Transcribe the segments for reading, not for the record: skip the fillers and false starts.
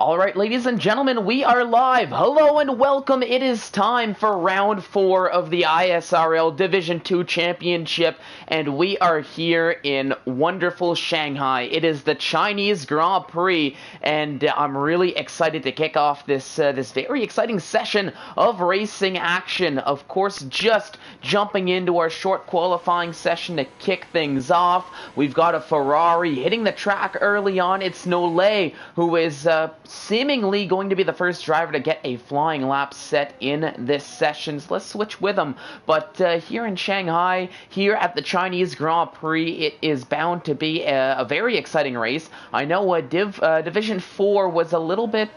All right, ladies and gentlemen, we are live. Hello and welcome. It is time for round 4 of the ISRL Division 2 Championship, and we are here in wonderful Shanghai. It is the Chinese Grand Prix, and I'm really excited to kick off this very exciting session of racing action. Of course, just jumping into our short qualifying session to kick things off. We've got a Ferrari hitting the track early on. It's Nole, who is seemingly going to be the first driver to get a flying lap set in this session. So let's switch with him. But here in Shanghai, here at the Chinese Grand Prix, it is bound to be a very exciting race. I know Division 4 was a little bit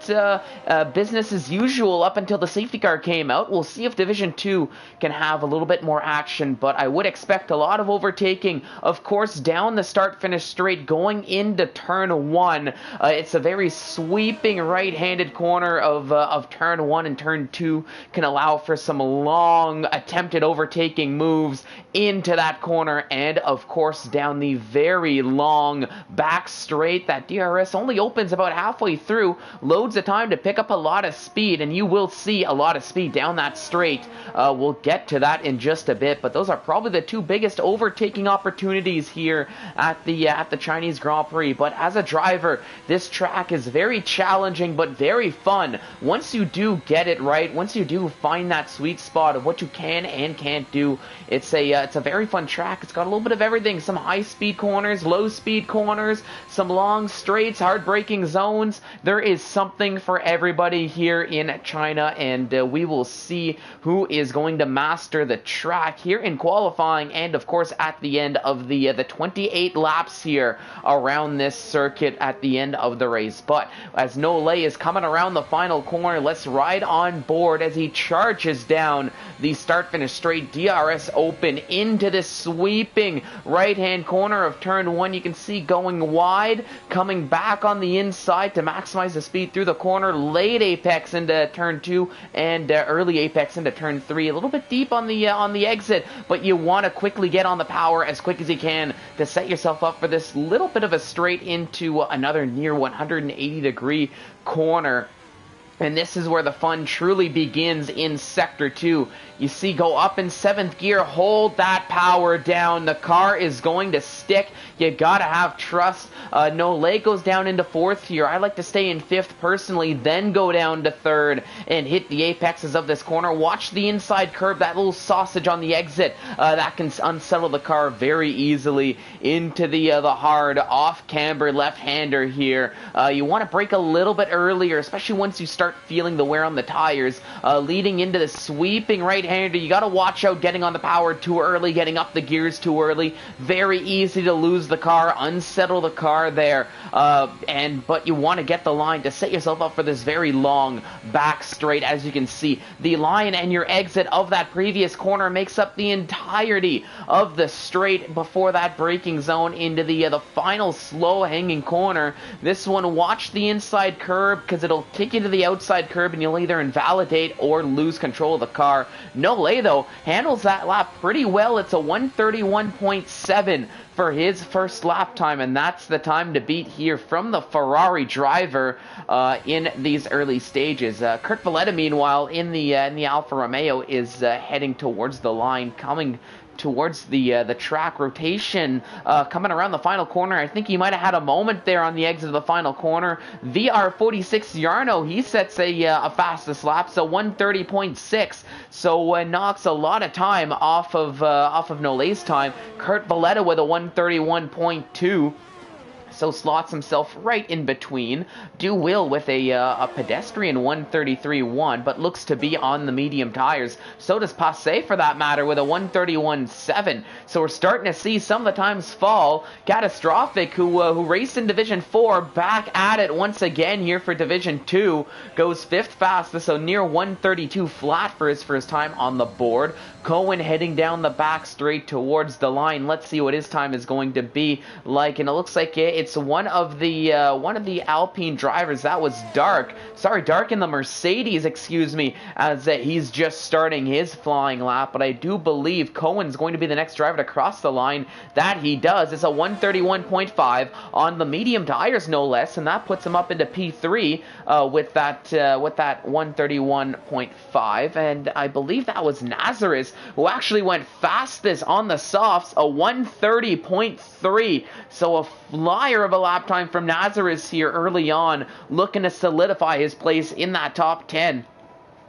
business as usual up until the safety car came out. We'll see if Division 2 can have a little bit more action, but I would expect a lot of overtaking. Of course, down the start-finish straight, going into turn 1. It's a very sweeping right-handed corner of turn 1, and turn 2 can allow for some long attempted overtaking moves into that corner, and of course down the very long back straight that DRS only opens about halfway through. Loads of time to pick up a lot of speed, and you will see a lot of speed down that straight. We'll get to that in just a bit, but those are probably the two biggest overtaking opportunities here at the Chinese Grand Prix. But as a driver, this track is very challenging but very fun. Once you do get it right, once you do find that sweet spot of what you can and can't do, it's a very fun track. It's got a little bit of everything: some high speed corners, low speed corners, some long straights, hard braking zones. There is something for everybody here in China, and we will see who is going to master the track here in qualifying, and of course at the end of the 28 laps here around this circuit at the end of the race. But as Nole is coming around the final corner, let's ride on board as he charges down the start-finish straight, DRS open into this sweeping right-hand corner of turn 1. You can see going wide, coming back on the inside to maximize the speed through the corner, late apex into turn 2, and early apex into turn 3. A little bit deep on the exit, but you want to quickly get on the power as quick as you can to set yourself up for this little bit of a straight into another near 180-degree corner. And this is where the fun truly begins in Sector 2. You see, go up in 7th gear, hold that power down. The car is going to stick. You gotta have trust. Nole goes down into 4th gear. I like to stay in 5th personally, then go down to 3rd and hit the apexes of this corner. Watch the inside curb, that little sausage on the exit. That can unsettle the car very easily into the hard off-camber left-hander here. You want to brake a little bit earlier, especially once you start feeling the wear on the tires. Leading into the sweeping right-hander, you got to watch out getting on the power too early, getting up the gears too early. Very easy to lose the car, unsettle the car there. But you want to get the line to set yourself up for this very long back straight. As you can see, the line and your exit of that previous corner makes up the entirety of the straight before that braking zone into the final slow-hanging corner. This one, watch the inside curb because it'll kick you to the outside curb and you'll either invalidate or lose control of the car. Nole, though, handles that lap pretty well. It's a 131.7 for his first lap time, and that's the time to beat here from the Ferrari driver in these early stages. Kurt Valletta, meanwhile, in the Alfa Romeo, is heading towards the line, coming towards the track rotation, coming around the final corner. I think he might have had a moment there on the exit of the final corner. VR46 Yarno, he sets a fastest lap, so 130.6, so knocks a lot of time off of Nole's time. Kurt Valletta with a 131.2. so slots himself right in between. Du Will with a pedestrian 133.1, but looks to be on the medium tires. So does Passe, for that matter, with a 131.7. So we're starting to see some of the times fall. Catastrophic, who raced in Division 4, back at it once again here for Division 2. Goes 5th fastest, so near 132 flat for his first time on the board. Cohen heading down the back straight towards the line. Let's see what his time is going to be like, and it looks like it's one of the Alpine drivers. That was Dark in the Mercedes, as he's just starting his flying lap. But I do believe Cohen's going to be the next driver drive it across the line. That he does. It's a 131.5 on the medium tires, no less, and that puts him up into P3 with that 131.5. And I believe that was Nazareth who actually went fastest on the softs, a 130.3. So a flyer of a lap time from Nazareth here early on, looking to solidify his place in that top 10.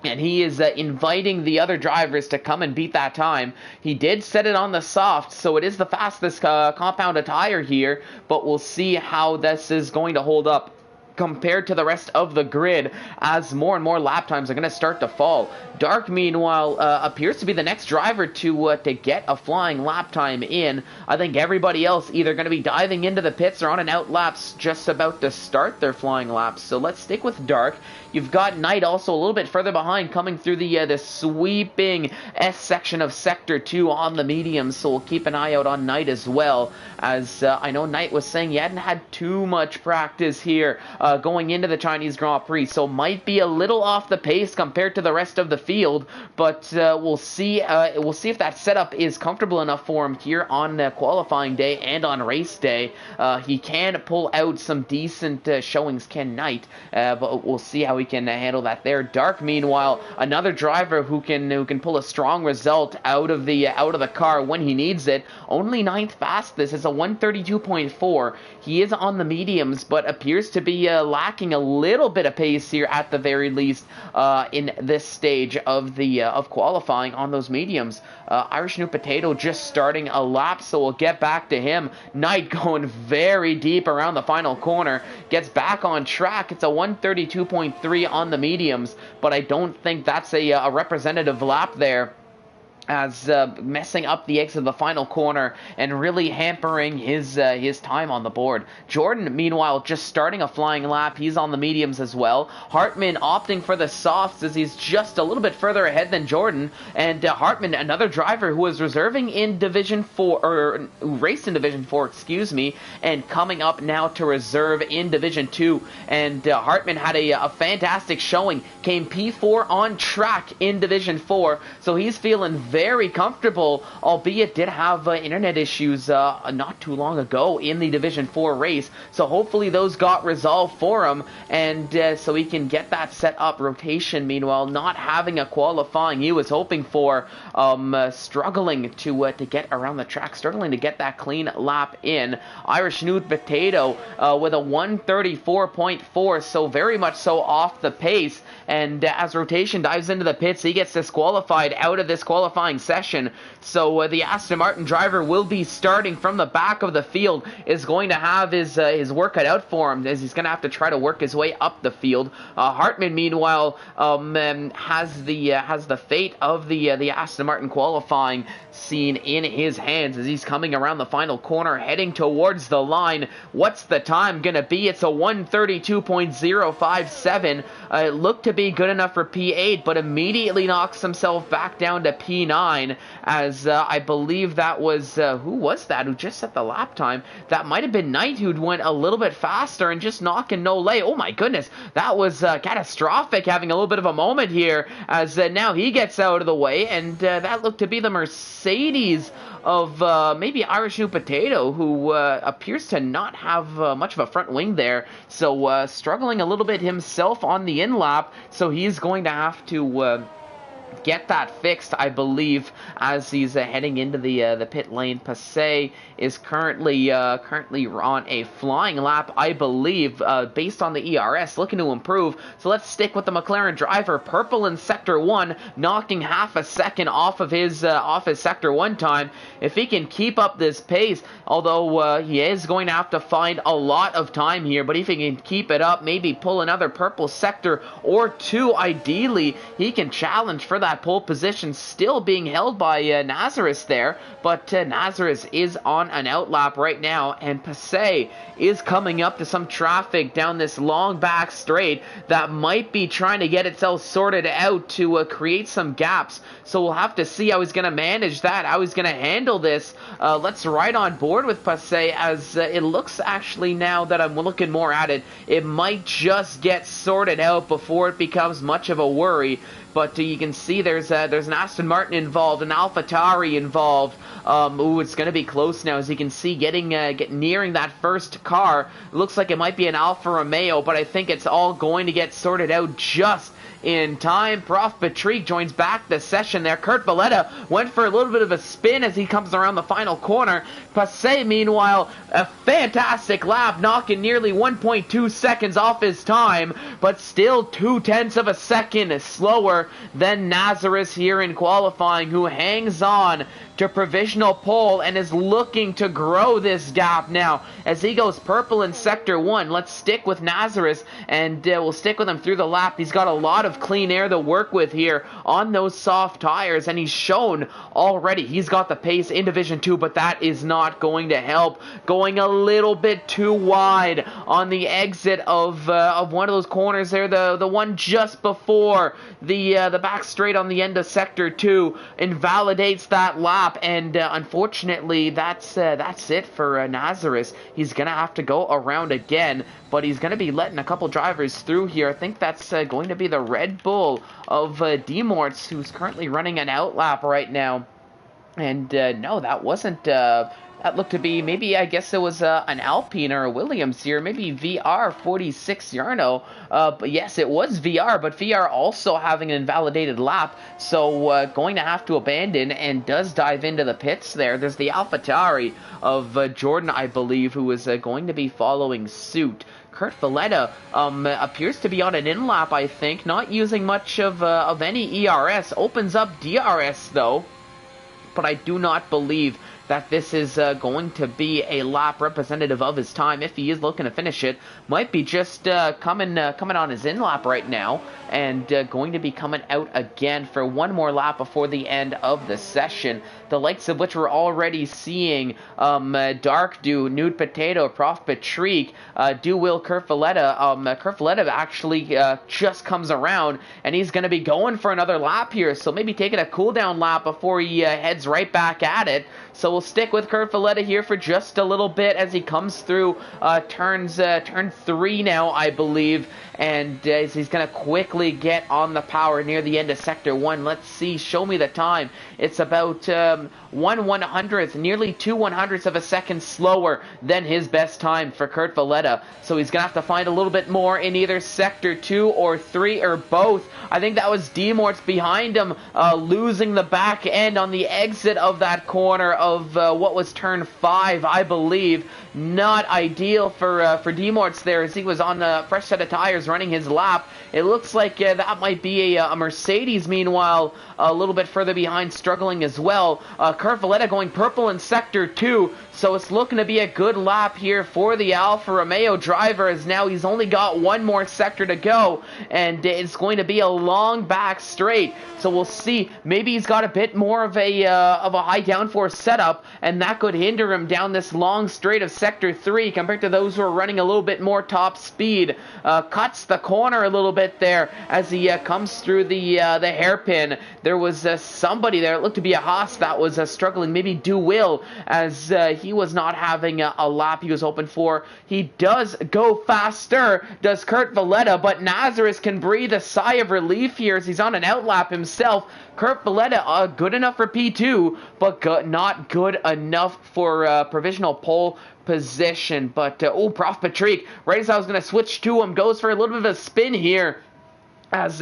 And he is inviting the other drivers to come and beat that time. He did set it on the soft, so it is the fastest compound tire here, but we'll see how this is going to hold up compared to the rest of the grid as more and more lap times are going to start to fall. Dark, meanwhile, appears to be the next driver to get a flying lap time in. I think everybody else either going to be diving into the pits or on an out laps just about to start their flying laps. So let's stick with Dark. You've got Knight also a little bit further behind, coming through the sweeping S section of Sector 2 on the mediums, so we'll keep an eye out on Knight as well, as I know Knight was saying he hadn't had too much practice here going into the Chinese Grand Prix, so might be a little off the pace compared to the rest of the field, but we'll see if that setup is comfortable enough for him here on qualifying day and on race day. He can pull out some decent showings, can Knight, but we'll see how he can handle that there. Dark, meanwhile, another driver who can pull a strong result out of the car when he needs it. Only 9th fastest is a 132.4. He is on the mediums, but appears to be lacking a little bit of pace here at the very least in this stage of qualifying on those mediums. Irish New Potato just starting a lap, so we'll get back to him. Knight going very deep around the final corner, gets back on track. It's a 132.3 on the mediums, but I don't think that's a representative lap there, as messing up the exit of the final corner and really hampering his time on the board. Jordan, meanwhile, just starting a flying lap. He's on the mediums as well. Hartman opting for the softs as he's just a little bit further ahead than Jordan. And Hartman, another driver who was reserving in Division 4, or raced in Division 4, excuse me, and coming up now to reserve in Division 2. And Hartman had a fantastic showing. Came P4 on track in Division 4, so he's feeling very comfortable, albeit did have internet issues not too long ago in the Division 4 race, so hopefully those got resolved for him, and so he can get that set up. Rotation, meanwhile, not having a qualifying he was hoping for, struggling to get around the track, struggling to get that clean lap in. Irish New Potato with a 134.4, so very much so off the pace, and as Rotation dives into the pits, he gets disqualified out of this qualifying session. So the Aston Martin driver will be starting from the back of the field, is going to have his work cut out for him, as he's going to have to try to work his way up the field. Hartman, meanwhile, has the fate of the Aston Martin qualifying scene in his hands as he's coming around the final corner, heading towards the line. What's the time going to be? It's a 132.057. It looked to be good enough for P8, but immediately knocks himself back down to P9, as I believe that was, who was that who just set the lap time? That might have been Knight, who'd went a little bit faster and just knocking no lay. Oh my goodness, that was catastrophic, having a little bit of a moment here, as now he gets out of the way, and that looked to be the Mercedes of maybe Irish New Potato, who appears to not have much of a front wing there, so struggling a little bit himself on the in-lap, so he's going to have to get that fixed, I believe, as he's heading into the pit lane. Passay is currently on a flying lap, I believe, based on the ERS, looking to improve. So let's stick with the McLaren driver. Purple in Sector 1, knocking half a second off of his Sector 1 time. If he can keep up this pace, although he is going to have to find a lot of time here, but if he can keep it up, maybe pull another purple sector or two, ideally, he can challenge for that pole position, still being held by Nazareth there, but Nazareth is on an outlap right now, and Passay is coming up to some traffic down this long back straight that might be trying to get itself sorted out to create some gaps, so we'll have to see how he's going to manage that, how he's going to handle this. Let's ride on board with Passay, as it looks, actually, now that I'm looking more at it, it might just get sorted out before it becomes much of a worry. but you can see there's an Aston Martin involved, an AlphaTauri involved. Ooh, it's going to be close now, as you can see, getting nearing that first car. It looks like it might be an Alfa Romeo, but I think it's all going to get sorted out just in time. Prix joins back the session there. Kurt Valletta went for a little bit of a spin as he comes around the final corner. Prix, meanwhile, a fantastic lap, knocking nearly 1.2 seconds off his time, but still 0.2 of a second slower than Nazareth here in qualifying, who hangs on to provisional pole and is looking to grow this gap now as he goes purple in sector 1. Let's stick with Nazareth, and we'll stick with him through the lap. He's got a lot of clean air to work with here on those soft tires, and he's shown already he's got the pace in Division 2, but that is not going to help. Going a little bit too wide on the exit of one of those corners there, the one just before the back straight on the end of sector 2 invalidates that lap. And unfortunately, that's it for Nazareth. He's going to have to go around again, but he's going to be letting a couple drivers through here. I think that's going to be the Red Bull of Demorts, who's currently running an outlap right now. And no, that wasn't... that looked to be, maybe, I guess it was an Alpine or a Williams here, maybe VR46 Yarno. But yes, it was VR, but VR also having an invalidated lap, so going to have to abandon, and does dive into the pits there. There's the AlphaTauri of Jordan, I believe, who is going to be following suit. Kurt Valletta appears to be on an in-lap, I think, not using much of any ERS. Opens up DRS, though, but I do not believe that this is going to be a lap representative of his time. If he is looking to finish it, might be just coming on his in-lap right now, and going to be coming out again for one more lap before the end of the session. The likes of which we're already seeing Dark Dew, Nude Potato, Prof Patrick, Do Will Kurt Valletta. Kurt Valletta actually just comes around, and he's going to be going for another lap here, so maybe taking a cool-down lap before he heads right back at it. So we'll stick with Kurt Valletta here for just a little bit as he comes through turn 3 now, I believe, and as he's going to quickly get on the power near the end of Sector 1. Let's see, show me the time. It's about 1/100th, nearly 2/100ths of a second slower than his best time for Kurt Valletta. So he's going to have to find a little bit more in either Sector 2 or 3 or both. I think that was Demorts behind him, losing the back end on the exit of that corner of what was turn 5, I believe. Not ideal for Demorts there, as he was on a fresh set of tires running his lap. It looks like that might be a Mercedes, meanwhile, a little bit further behind, struggling as well. Kurt Valletta going purple in Sector 2, so it's looking to be a good lap here for the Alfa Romeo driver, as now he's only got one more sector to go, and it's going to be a long back straight. So we'll see. Maybe he's got a bit more of a high downforce setup, and that could hinder him down this long straight of Sector 3 compared to those who are running a little bit more top speed. Cuts the corner a little bit there as he comes through the hairpin. There was somebody there, it looked to be a Haas, that was struggling, maybe Do Will, as he was not having a lap he was hoping for. He does go faster, does Kurt Valletta, but Nazareth can breathe a sigh of relief here as he's on an outlap himself. Kurt Valletta, good enough for P2, but not good enough for provisional pole position. But, Prof Patrick, right as I was going to switch to him, goes for a little bit of a spin here, as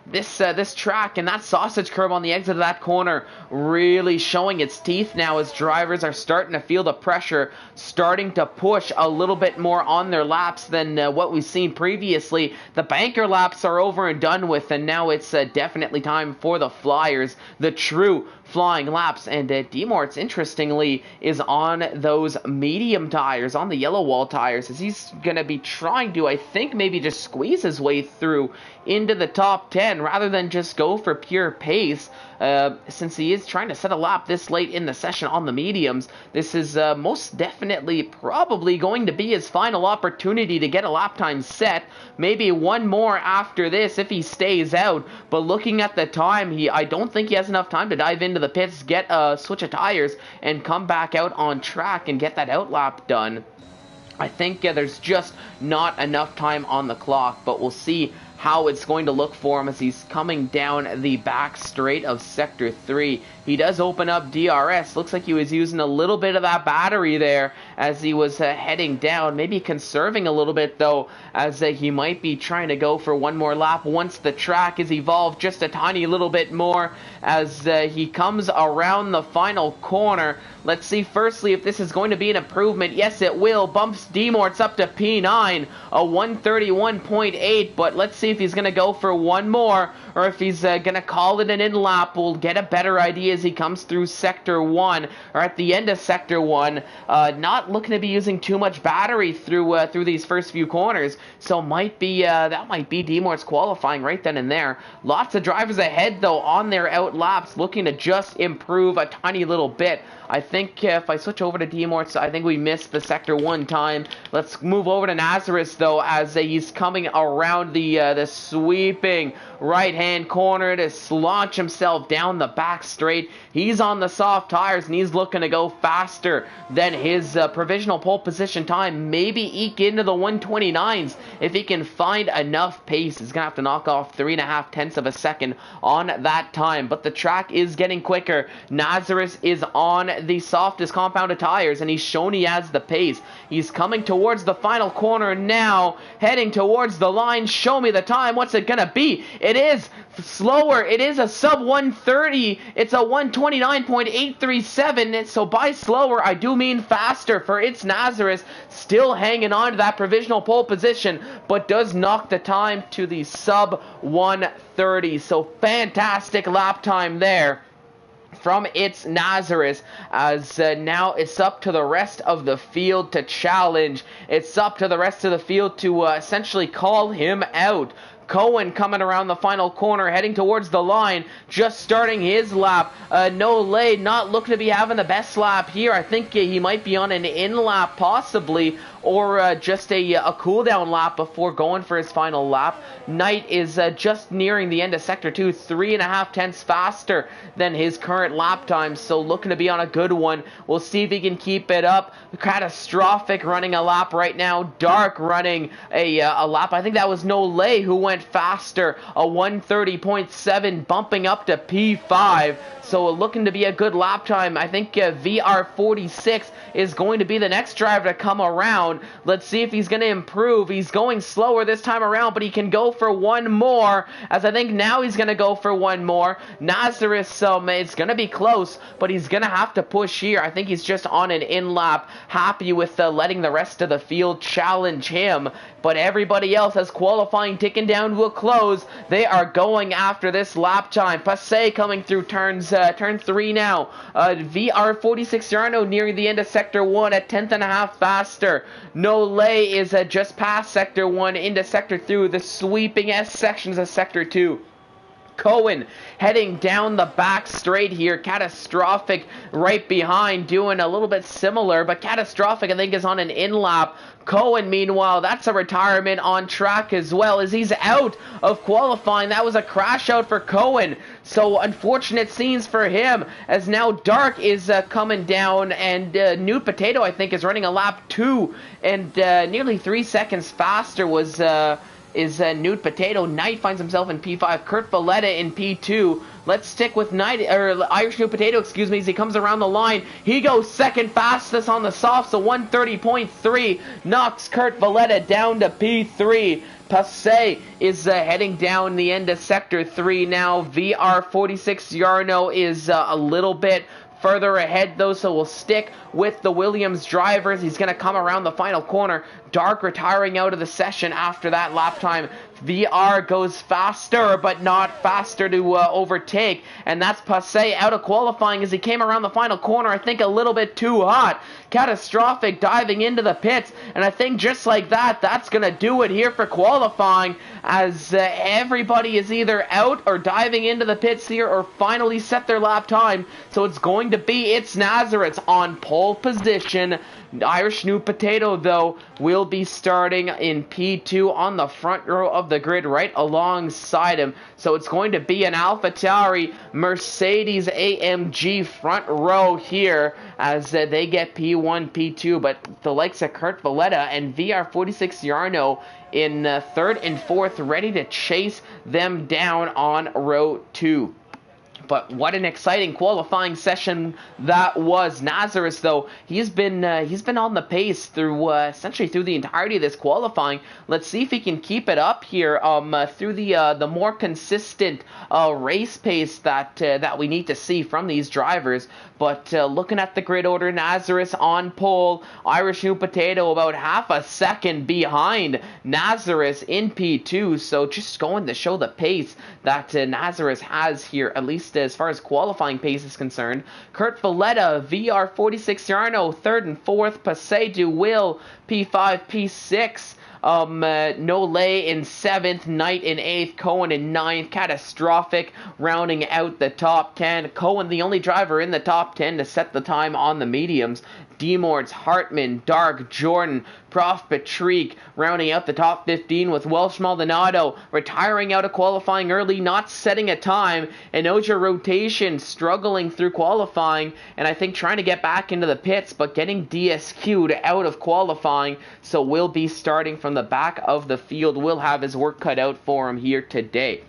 this track and that sausage curb on the exit of that corner really showing its teeth now, as drivers are starting to feel the pressure, starting to push a little bit more on their laps than what we've seen previously. The banker laps are over and done with, and now it's definitely time for the flyers, the true flying laps. And Demorts, interestingly, is on those medium tires, on the yellow wall tires, as he's going to be trying to, I think, maybe just squeeze his way through into the top 10 rather than just go for pure pace, since he is trying to set a lap this late in the session on the mediums. This is most definitely probably going to be his final opportunity to get a lap time set. Maybe one more after this if he stays out, but looking at the time, I don't think he has enough time to dive into the pits, get a switch of tires, and come back out on track and get that outlap done. I think there's just not enough time on the clock, but we'll see how it's going to look for him as he's coming down the back straight of Sector 3. He does open up DRS. Looks like he was using a little bit of that battery there as he was heading down. Maybe conserving a little bit, though, as he might be trying to go for one more lap once the track is evolved just a tiny little bit more as he comes around the final corner. Let's see firstly if this is going to be an improvement. Yes, it will. Bumps Demorts up to P9, a 131.8, but let's see if he's going to go for one more or if he's going to call it an in-lap. We'll get a better idea as he comes through Sector 1, or at the end of Sector 1. Not looking to be using too much battery through these first few corners, so that might be Demort's qualifying right then and there. Lots of drivers ahead, though, on their out laps, looking to just improve a tiny little bit. I think if I switch over to Demorts, I think we missed the Sector 1 time. Let's move over to Nazareth, though, as he's coming around the sweeping right-hand corner to launch himself down the back straight. He's on the soft tires, and he's looking to go faster than his provisional pole position time. Maybe eke into the 129s if he can find enough pace. He's going to have to knock off 3.5 tenths of a second on that time, but the track is getting quicker. Nazareth is on the softest compounded tires, and he's shown he has the pace. He's coming towards the final corner now, heading towards the line. Show me the time. What's it gonna be? It is slower. It is a sub 130. It's a 129.837. So by slower, I do mean faster, for it's Nazareth still hanging on to that provisional pole position, but does knock the time to the sub 130. So fantastic lap time there from its Nazareth, as now it's up to the rest of the field to challenge. It's up to the rest of the field to essentially call him out. Cohen coming around the final corner, heading towards the line, just starting his lap. Nolay not looking to be having the best lap here. I think he might be on an in-lap possibly, or just a cool-down lap before going for his final lap. Knight is just nearing the end of Sector 2, 3.5 tenths faster than his current lap time, so looking to be on a good one. We'll see if he can keep it up. Catastrophic running a lap right now. Dark running a lap. I think that was Nolay who went faster, a 130.7, bumping up to P5. So looking to be a good lap time. I think VR46 is going to be the next driver to come around. Let's see if he's going to improve. He's going slower this time around, but he can go for one more, as I think now he's going to go for one more. Nazareth, it's going to be close, but he's going to have to push here. I think he's just on an in-lap, happy with letting the rest of the field challenge him. But everybody else has qualifying ticking down to a close. They are going after this lap time. Passay coming through turn 3 now. VR46 Yarno nearing the end of Sector 1 at 10.5 faster. Nolay is just past Sector 1 into Sector 2, the sweeping S sections of Sector 2. Cohen heading down the back straight here. Catastrophic right behind, doing a little bit similar, but Catastrophic I think is on an in-lap. Cohen, meanwhile, that's a retirement on track as well, as he's out of qualifying. That was a crash out for Cohen, so unfortunate scenes for him, as now Dark is coming down, and Nude Potato I think is running a lap 2, and nearly 3 seconds faster is Nude Potato. Knight finds himself in P5. Kurt Valletta in P2. Let's stick with Irish Nude Potato, as he comes around the line. He goes second fastest on the softs, so 130.3 knocks Kurt Valletta down to P3. Passay is heading down the end of Sector 3 now. VR46 Yarno is a little bit further ahead though, so we'll stick with the Williams drivers. He's going to come around the final corner. Dark retiring out of the session after that lap time. VR goes faster, but not faster to overtake, and that's Passay out of qualifying as he came around the final corner, I think a little bit too hot. Catastrophic diving into the pits, and I think just like that, that's going to do it here for qualifying, as everybody is either out or diving into the pits here or finally set their lap time. So it's going to be it's Nazareth on pole position. Irish Nude Potato, though, will be starting in P2 on the front row of the the grid right alongside him. So it's going to be an AlphaTauri Mercedes AMG front row here as they get P1, P2, but the likes of Kurt Valletta and VR46 Yarno in third and fourth, ready to chase them down on row 2. But what an exciting qualifying session that was. Nazareth, though, he's been on the pace through essentially through the entirety of this qualifying. Let's see if he can keep it up here through the more consistent race pace that we need to see from these drivers. But looking at the grid order, Nazareth on pole, Irish New Potato about half a second behind Nazareth in P2. So just going to show the pace that Nazareth has here, at least as far as qualifying pace is concerned. Kurt Valletta, VR46 Yarno, third and fourth. Passé du Will, P5, P6. Nole in seventh, Knight in eighth, Cohen in ninth, Catastrophic rounding out the top 10. Cohen, the only driver in the top 10 to set the time on the mediums. Demorts, Hartman, Dark, Jordan, Prof. Patrick rounding out the top 15 with Welsh Maldonado retiring out of qualifying early, not setting a time, and Oja Rotation struggling through qualifying, and I think trying to get back into the pits, but getting DSQ'd out of qualifying, so will be starting from the back of the field. Will have his work cut out for him here today.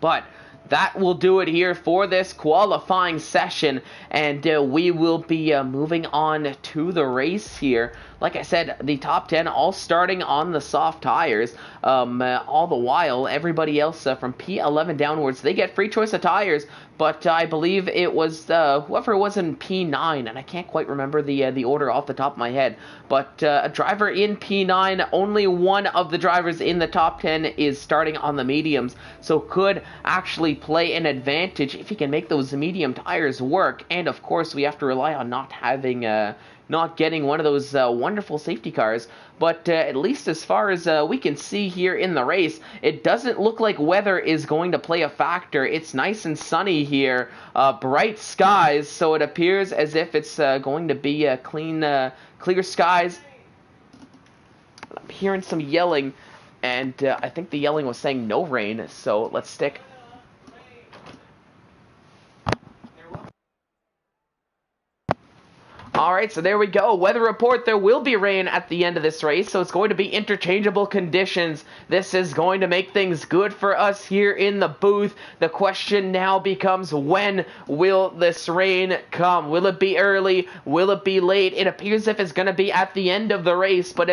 But that will do it here for this qualifying session, and we will be moving on to the race here. Like I said, the top 10 all starting on the soft tires. All the while, everybody else from P11 downwards, they get free choice of tires, but I believe it was whoever was in P9, and I can't quite remember the order off the top of my head, but a driver in P9, only one of the drivers in the top 10 is starting on the mediums, so could actually play an advantage if he can make those medium tires work. And of course, we have to rely on not getting one of those wonderful safety cars. But at least as far as we can see here in the race, it doesn't look like weather is going to play a factor. It's nice and sunny here, bright skies, so it appears as if it's going to be clear skies. I'm hearing some yelling, and I think the yelling was saying no rain, so let's stick. Alright, so there we go. Weather report, there will be rain at the end of this race, so it's going to be interchangeable conditions. This is going to make things good for us here in the booth. The question now becomes, when will this rain come? Will it be early? Will it be late? It appears as if it's going to be at the end of the race, but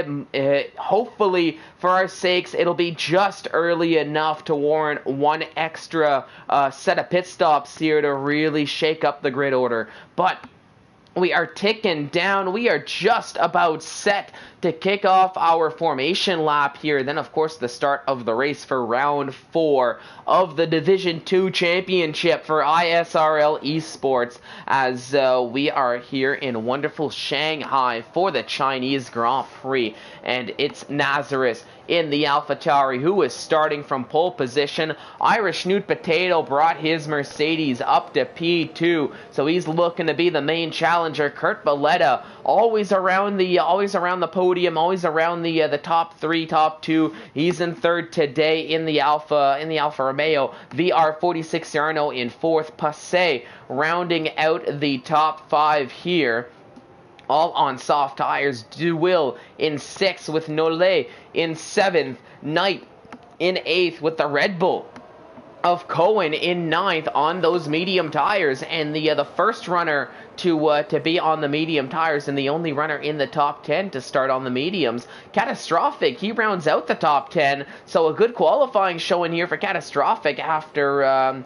hopefully, for our sakes, it'll be just early enough to warrant one extra set of pit stops here to really shake up the grid order. But we are ticking down. We are just about set to kick off our formation lap here. Then, of course, the start of the race for round 4 of the Division 2 Championship for ISRL Esports, as we are here in wonderful Shanghai for the Chinese Grand Prix. And it's Nazareth in the AlphaTauri, who is starting from pole position. Irish Newt Potato brought his Mercedes up to P2, so he's looking to be the main challenger. Kurt Valletta always around the podium, always around the top 3, top 2. He's in third today in the Alfa Romeo. VR46 Yarno in fourth. Passé rounding out the top 5 here, all on soft tires. Duwill in 6th with Nole in 7th. Knight in 8th with the Red Bull of Cohen in 9th on those medium tires, and the first runner to be on the medium tires, and the only runner in the top 10 to start on the mediums. Catastrophic, he rounds out the top 10, so a good qualifying showing here for Catastrophic after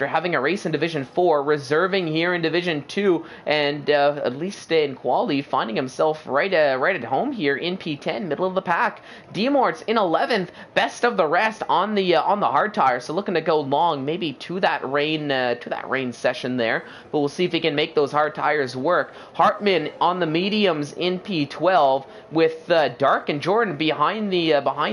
having a race in Division 4, reserving here in Division 2, and at least in quality, finding himself right at home here in P10, middle of the pack. Demorts in 11th, best of the rest on the hard tire, so looking to go long, maybe to that rain session there, but we'll see if he can make those hard tires work. Hartman on the mediums in P12 with Dark and Jordan behind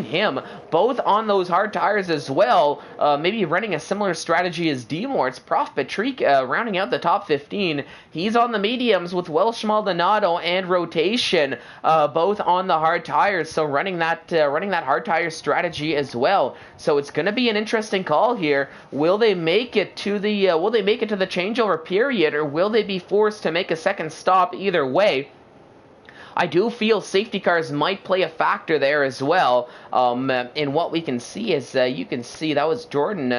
him, both on those hard tires as well, maybe running a similar strategy is Demort's Prof Patrick rounding out the top 15. He's on the mediums with Welsh Maldonado and Rotation, both on the hard tires. So running that hard tire strategy as well. So it's going to be an interesting call here. Will they make it to the changeover period, or will they be forced to make a second stop? Either way, I do feel safety cars might play a factor there as well. And what we can see is, you can see that was Jordan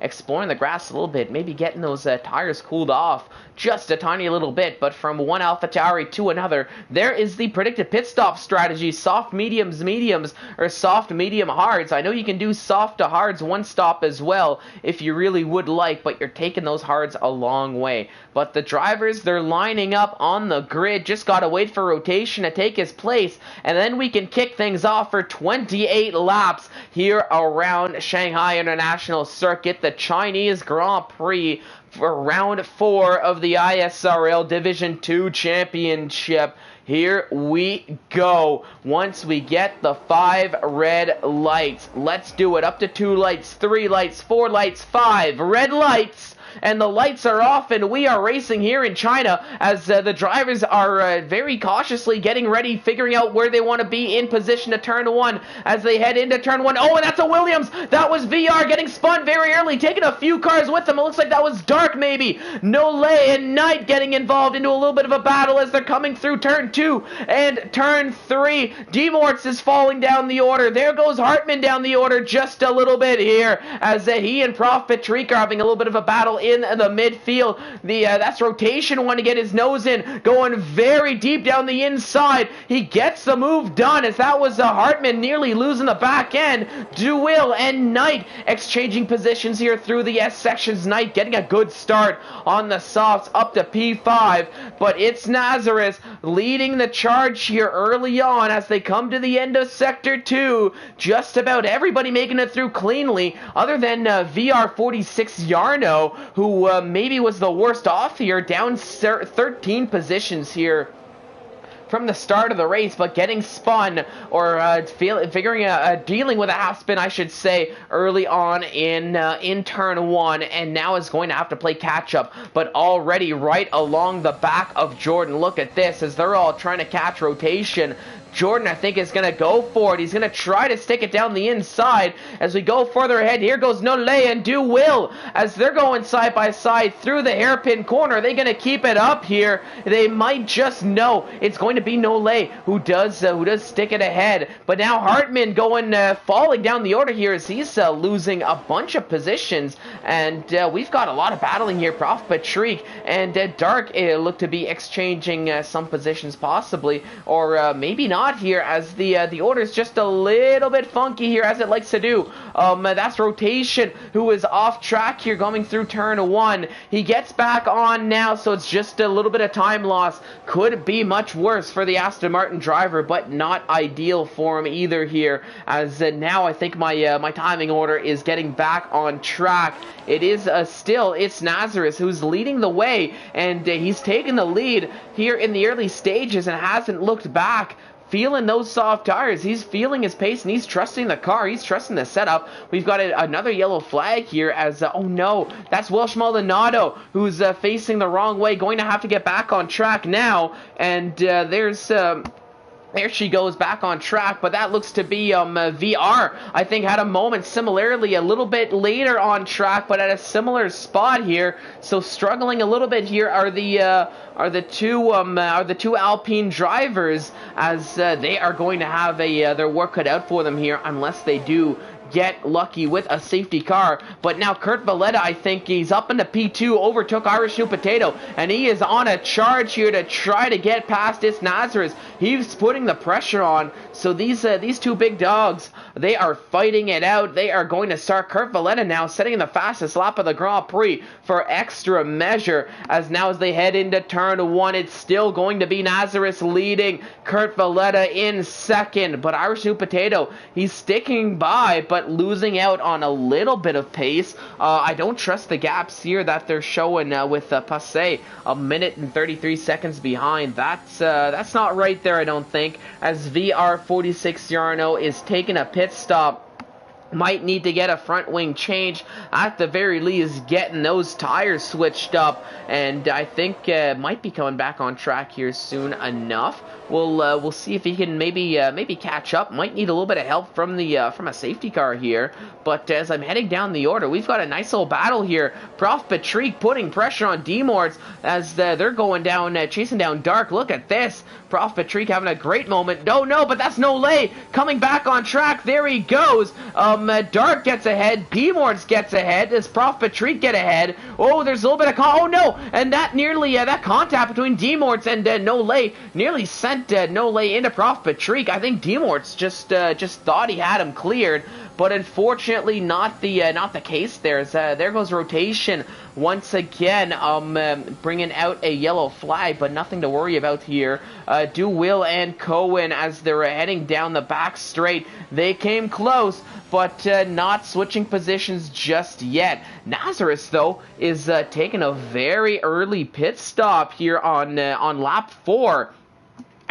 exploring the grass a little bit, maybe getting those tires cooled off just a tiny little bit. But from one AlphaTauri to another, there is the predicted pit stop strategy: soft mediums, or soft medium hards. I know you can do soft to hards one stop as well if you really would like, but you're taking those hards a long way. But the drivers, they're lining up on the grid. Just gotta wait for Rotation to take his place, and then we can kick things off for 28 laps here around Shanghai International Circuit, the Chinese Grand Prix, for round 4 of the ISRL Division 2 Championship. Here we go. Once we get the 5 red lights, let's do it. Up to 2 lights, 3 lights, 4 lights, 5 red lights. And the lights are off, and we are racing here in China as the drivers are very cautiously getting ready, figuring out where they want to be in position to turn 1 as they head into turn 1. Oh, and that's a Williams. That was VR getting spun very early, taking a few cars with them. It looks like that was Dark, maybe. Nole and Knight getting involved into a little bit of a battle as they're coming through turn 2 and turn 3. Demortz is falling down the order. There goes Hartman down the order just a little bit here as he and Prof Patrick are having a little bit of a battle in the midfield. That's Rotation wanting to get his nose in, going very deep down the inside. He gets the move done as that was Hartman nearly losing the back end. DeWill and Knight exchanging positions here through the S sections. Knight getting a good start on the softs up to P5, but it's Nazareth leading the charge here early on as they come to the end of Sector 2. Just about everybody making it through cleanly, other than VR46 Yarno, who maybe was the worst off here, down 13 positions here from the start of the race, but getting spun, or dealing with a half spin, I should say, early on in turn 1, and now is going to have to play catch up, but already right along the back of Jordan. Look at this as they're all trying to catch Rotation. Jordan, I think, is going to go for it. He's going to try to stick it down the inside as we go further ahead. Here goes Nole and DeWill as they're going side by side through the hairpin corner. Are they going to keep it up here? They might just know it's going to be Nole who does stick it ahead. But now Hartman going falling down the order here as he's losing a bunch of positions. And we've got a lot of battling here. Prof Patrick and Dark look to be exchanging some positions possibly, or maybe not here, as the order is just a little bit funky here, as it likes to do. That's Rotation who is off track here going through turn 1. He gets back on now, so it's just a little bit of time loss. Could be much worse for the Aston Martin driver, but not ideal for him either here, as now I think my timing order is getting back on track. It is it's Nazareth who's leading the way, and he's taken the lead here in the early stages and hasn't looked back. Feeling those soft tires, he's feeling his pace, and he's trusting the car, he's trusting the setup. We've got another yellow flag here as, oh no, that's Welsh Maldonado who's facing the wrong way, going to have to get back on track now, and there she goes back on track, but that looks to be VR. I think had a moment similarly a little bit later on track, but at a similar spot here. So struggling a little bit here are the two Alpine drivers, as they are going to have their work cut out for them here unless they do get lucky with a safety car. But now Kurt Valletta, I think he's up into P2, overtook Irish New Potato, and he is on a charge here to try to get past this Nazareth. He's putting the pressure on, so these two big dogs, they are fighting it out. They are going to start. Kurt Valletta now setting the fastest lap of the Grand Prix for extra measure, as they head into turn 1, it's still going to be Nazareth leading, Kurt Valletta in second, but Irish New Potato, he's sticking by, but losing out on a little bit of pace. I don't trust the gaps here that they're showing with Passé a minute and 33 seconds behind. That's not right there, I don't think, as VR46 Yarno is taking a pit stop might need to get a front wing change, at the very least getting those tires switched up, and I think might be coming back on track here soon enough. We'll see if he can maybe catch up. Might need a little bit of help from a safety car here. But as I'm heading down the order, we've got a nice little battle here. Prof Patrick putting pressure on D-Morts as they're going down, chasing down Dark. Look at this. Prof Patrick having a great moment. No, but that's Nolay coming back on track. There he goes. Dark gets ahead. D-Morts gets ahead. Does Prof Patrick get ahead? Oh, there's a little bit of oh no, and that nearly that contact between D-Morts and Nolay nearly sent Nolay into Prof Patrick. I think D-Morts just thought he had him cleared, but unfortunately not the case. There goes rotation once again, bringing out a yellow flag, but nothing to worry about here. Will and Cohen, as they're heading down the back straight, they came close, but not switching positions just yet. Nazareth, though, is taking a very early pit stop here on lap 4.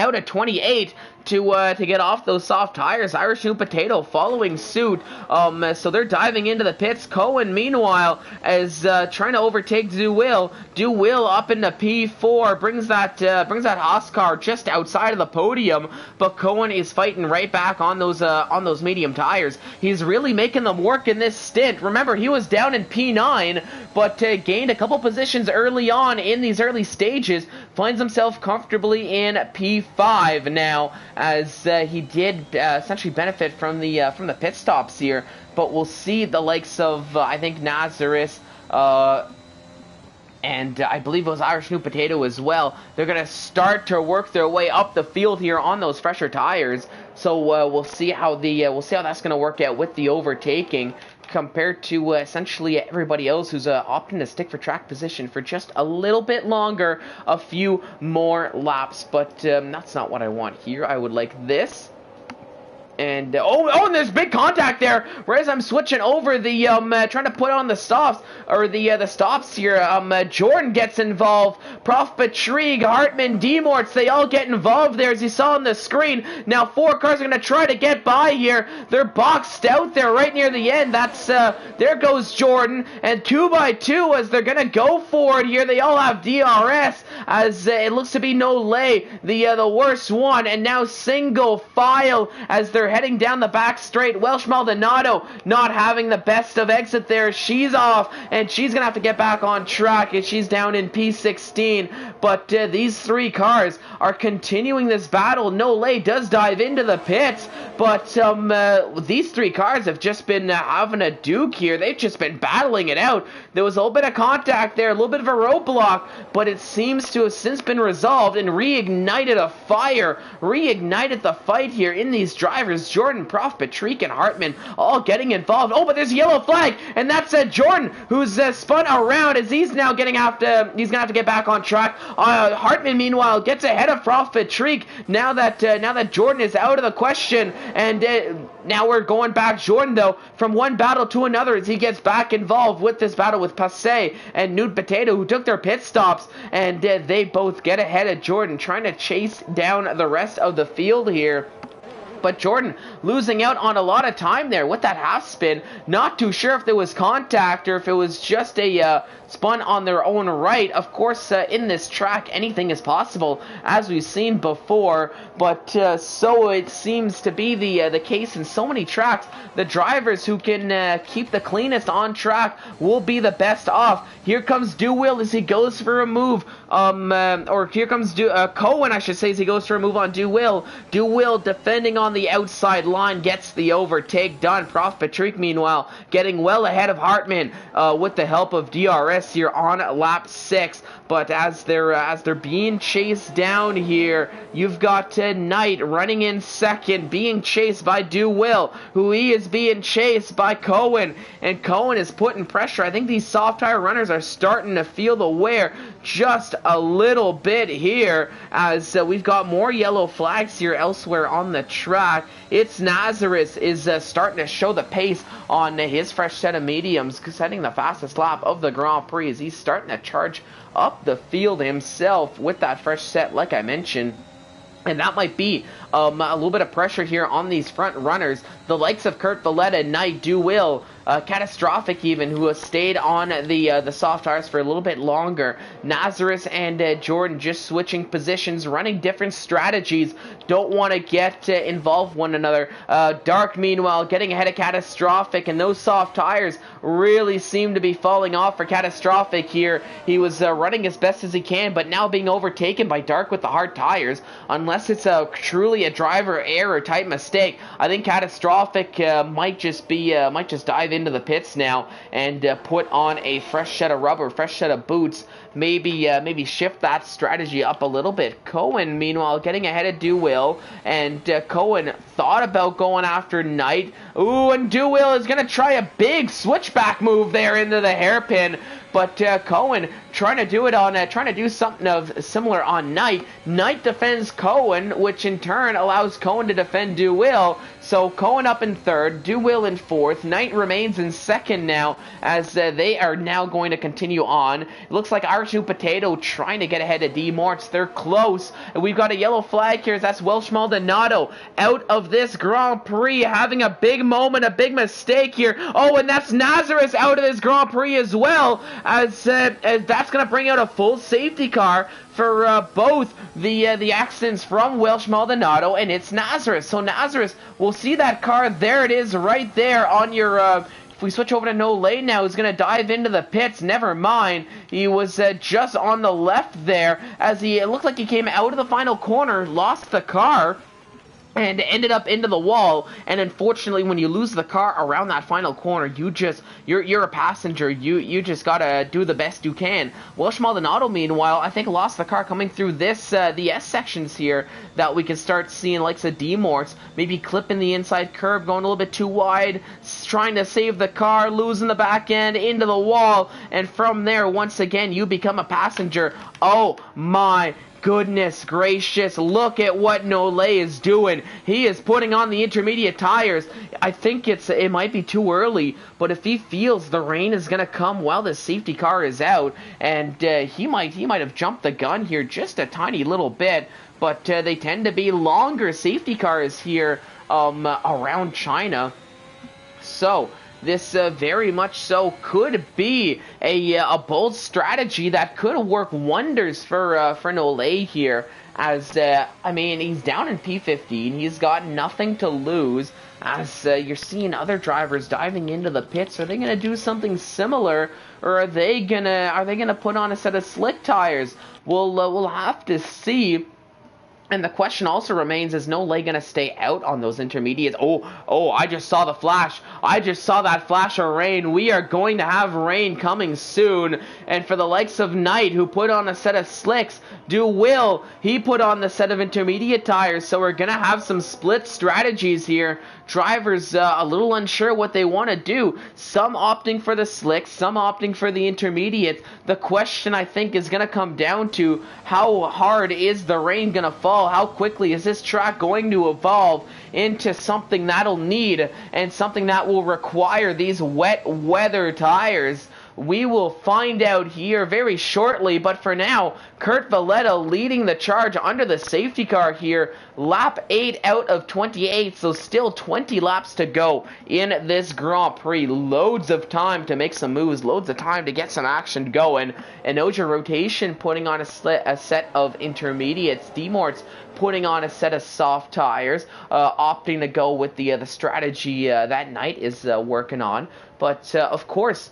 Out at 28 to get off those soft tires. Irish New Potato following suit. So they're diving into the pits. Cohen, meanwhile, is trying to overtake Will. Will up into P4 brings that Haas car just outside of the podium. But Cohen is fighting right back on those medium tires. He's really making them work in this stint. Remember, he was down in P9, but gained a couple positions early on in these early stages. Finds himself comfortably in P5 now, as he did essentially benefit from the pit stops here. But we'll see the likes of I think Nazareth and I believe it was Irish New Potato as well. They're gonna start to work their way up the field here on those fresher tires. So we'll see how that's gonna work out with the overtaking, compared to essentially everybody else who's opting to stick for track position for just a little bit longer, a few more laps. But that's not what I want here. I would like this. And and there's big contact there. Whereas I'm switching over the trying to put on the stops, or the stops here. Jordan gets involved. Prof Patrick, Hartman, D-Morts, they all get involved there, as you saw on the screen. Now 4 cars are gonna try to get by here. They're boxed out there right near the end. That's there goes Jordan, and 2x2 as they're gonna go for it here. They all have DRS, as it looks to be Nolay, the worst one, and now single file as they're heading down the back straight. Welsh Maldonado not having the best of exit there. She's off, and she's gonna have to get back on track, and she's down in P16. But these 3 cars are continuing this battle. Nolay does dive into the pits, but these 3 cars have just been having a duke here. They've just been battling it out. There was a little bit of contact there, a little bit of a roadblock, but it seems to have since been resolved and reignited a fire, reignited the fight here in these drivers. Jordan, Prof, Patrick, and Hartman all getting involved. Oh, but there's a yellow flag, and that's Jordan, who's spun around, as he's now he's gonna have to get back on track. Hartman, meanwhile, gets ahead of Prof Patrick now that Jordan is out of the question, and now we're going back. Jordan, though, from one battle to another, as he gets back involved with this battle with Passe and Nude Potato, who took their pit stops, and they both get ahead of Jordan, trying to chase down the rest of the field here. But Jordan losing out on a lot of time there with that half spin. Not too sure if there was contact or if it was just a spun on their own right. Of course, in this track, anything is possible, as we've seen before. But so it seems to be the case in so many tracks. The drivers who can keep the cleanest on track will be the best off. Here comes Will as he goes for a move. Or here comes Cohen, I should say, as he goes for a move on Will. Will defending on the outside line, gets the overtake done. Prof Patrick, meanwhile, getting well ahead of Hartman with the help of DRS here on lap 6. But as they're being chased down here, you've got Knight running in second, being chased by Will, who he is being chased by Cohen, and Cohen is putting pressure. I think these soft tire runners are starting to feel the wear just a little bit here, as we've got more yellow flags here elsewhere on the track. It's Nazareth is starting to show the pace on his fresh set of mediums, setting the fastest lap of the Grand Prix. He's starting to charge up the field himself with that fresh set, like I mentioned. And that might be a little bit of pressure here on these front runners. The likes of Kurt Valletta, Knight, Duwill, Catastrophic even, who has stayed on the soft tires for a little bit longer. Nazareth and Jordan just switching positions, running different strategies. Don't want to get involved one another. Dark, meanwhile, getting ahead of Catastrophic, and those soft tires really seem to be falling off for Catastrophic here. He was running as best as he can, but now being overtaken by Dark with the hard tires. Unless it's truly a driver error type mistake, I think Catastrophic might just dive into the pits now and put on a fresh set of rubber, fresh set of boots. Maybe shift that strategy up a little bit. Cohen, meanwhile, getting ahead of Duwill, and Cohen thought about going after Knight. Ooh, and Duwill is going to try a big switchback move there into the hairpin. But Cohen trying to do something similar on Knight. Knight defends Cohen, which in turn allows Cohen to defend Duwill. So Cohen up in third, Duwill in fourth. Knight remains in second now, as they are now going to continue on. It looks like Arshu Potato trying to get ahead of D-Morts. They're close. And we've got a yellow flag here. That's Welsh Maldonado out of this Grand Prix, having a big moment, a big mistake here. Oh, and that's Nazareth out of this Grand Prix as well, as that's going to bring out a full safety car for both the accidents from Welsh Maldonado, and it's Nazareth. So Nazareth, we'll see that car. There it is right there on your... if we switch over to No Lane now, he's going to dive into the pits. Never mind. He was just on the left there, as it looked like he came out of the final corner, lost the car, and ended up into the wall. And unfortunately, when you lose the car around that final corner, you're a passenger. You just gotta do the best you can. Welsh Maldonado, meanwhile, I think lost the car coming through this the S sections here, that we can start seeing likes of D-Morts maybe clipping the inside curb, going a little bit too wide, trying to save the car, losing the back end into the wall, and from there, once again, you become a passenger. Oh my goodness gracious, look at what Nole is doing. He is putting on the intermediate tires. I think it might be too early, but if he feels the rain is going to come while the safety car is out, and he might have jumped the gun here just a tiny little bit, but they tend to be longer safety cars here around China. So this very much so could be a bold strategy that could work wonders for Nole here. As I mean, he's down in P15. He's got nothing to lose. As you're seeing other drivers diving into the pits, are they going to do something similar, or are they gonna put on a set of slick tires? We'll have to see. And the question also remains, is Nole going to stay out on those intermediates? Oh, I just saw the flash. I just saw that flash of rain. We are going to have rain coming soon. And for the likes of Knight, who put on a set of slicks, Duwill, he put on the set of intermediate tires. So we're going to have some split strategies here. Drivers a little unsure what they want to do. Some opting for the slicks, some opting for the intermediate. The question, I think, is going to come down to how hard is the rain going to fall? How quickly is this track going to evolve into something that'll need and something that will require these wet weather tires? We will find out here very shortly, but for now, Kurt Valletta leading the charge under the safety car here. Lap 8 out of 28, so still 20 laps to go in this Grand Prix. Loads of time to make some moves, loads of time to get some action going. And Oja Rotation putting on a set of intermediates. D-Morts putting on a set of soft tires, opting to go with the strategy that Knight is working on. But, of course,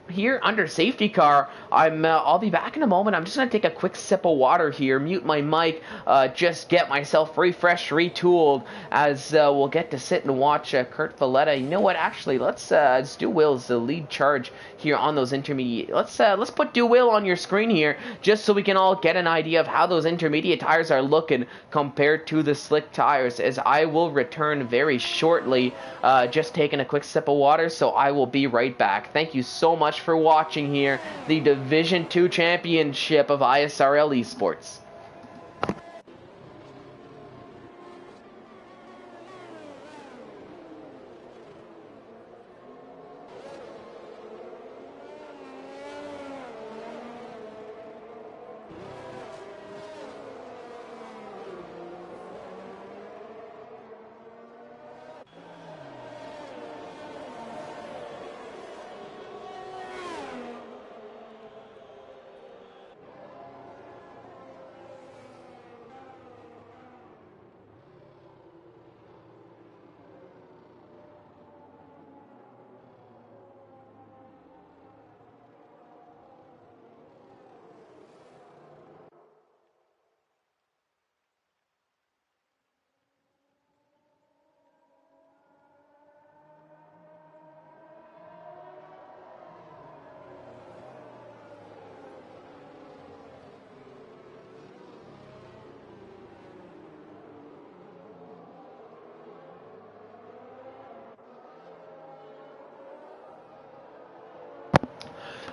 here under safety car, I'll be back in a moment. I'm just going to take a quick sip of water here, mute my mic, just get myself refreshed, retooled, as we'll get to sit and watch Kurt Valletta. You know what, actually, let's do Will's lead charge here on those intermediate. Let's put Duwill on your screen here, just so we can all get an idea of how those intermediate tires are looking compared to the slick tires, as I will return very shortly. Just taking a quick sip of water, so I will be right back. Thank you so much for watching here, the Division 2 Championship of ISRL Esports.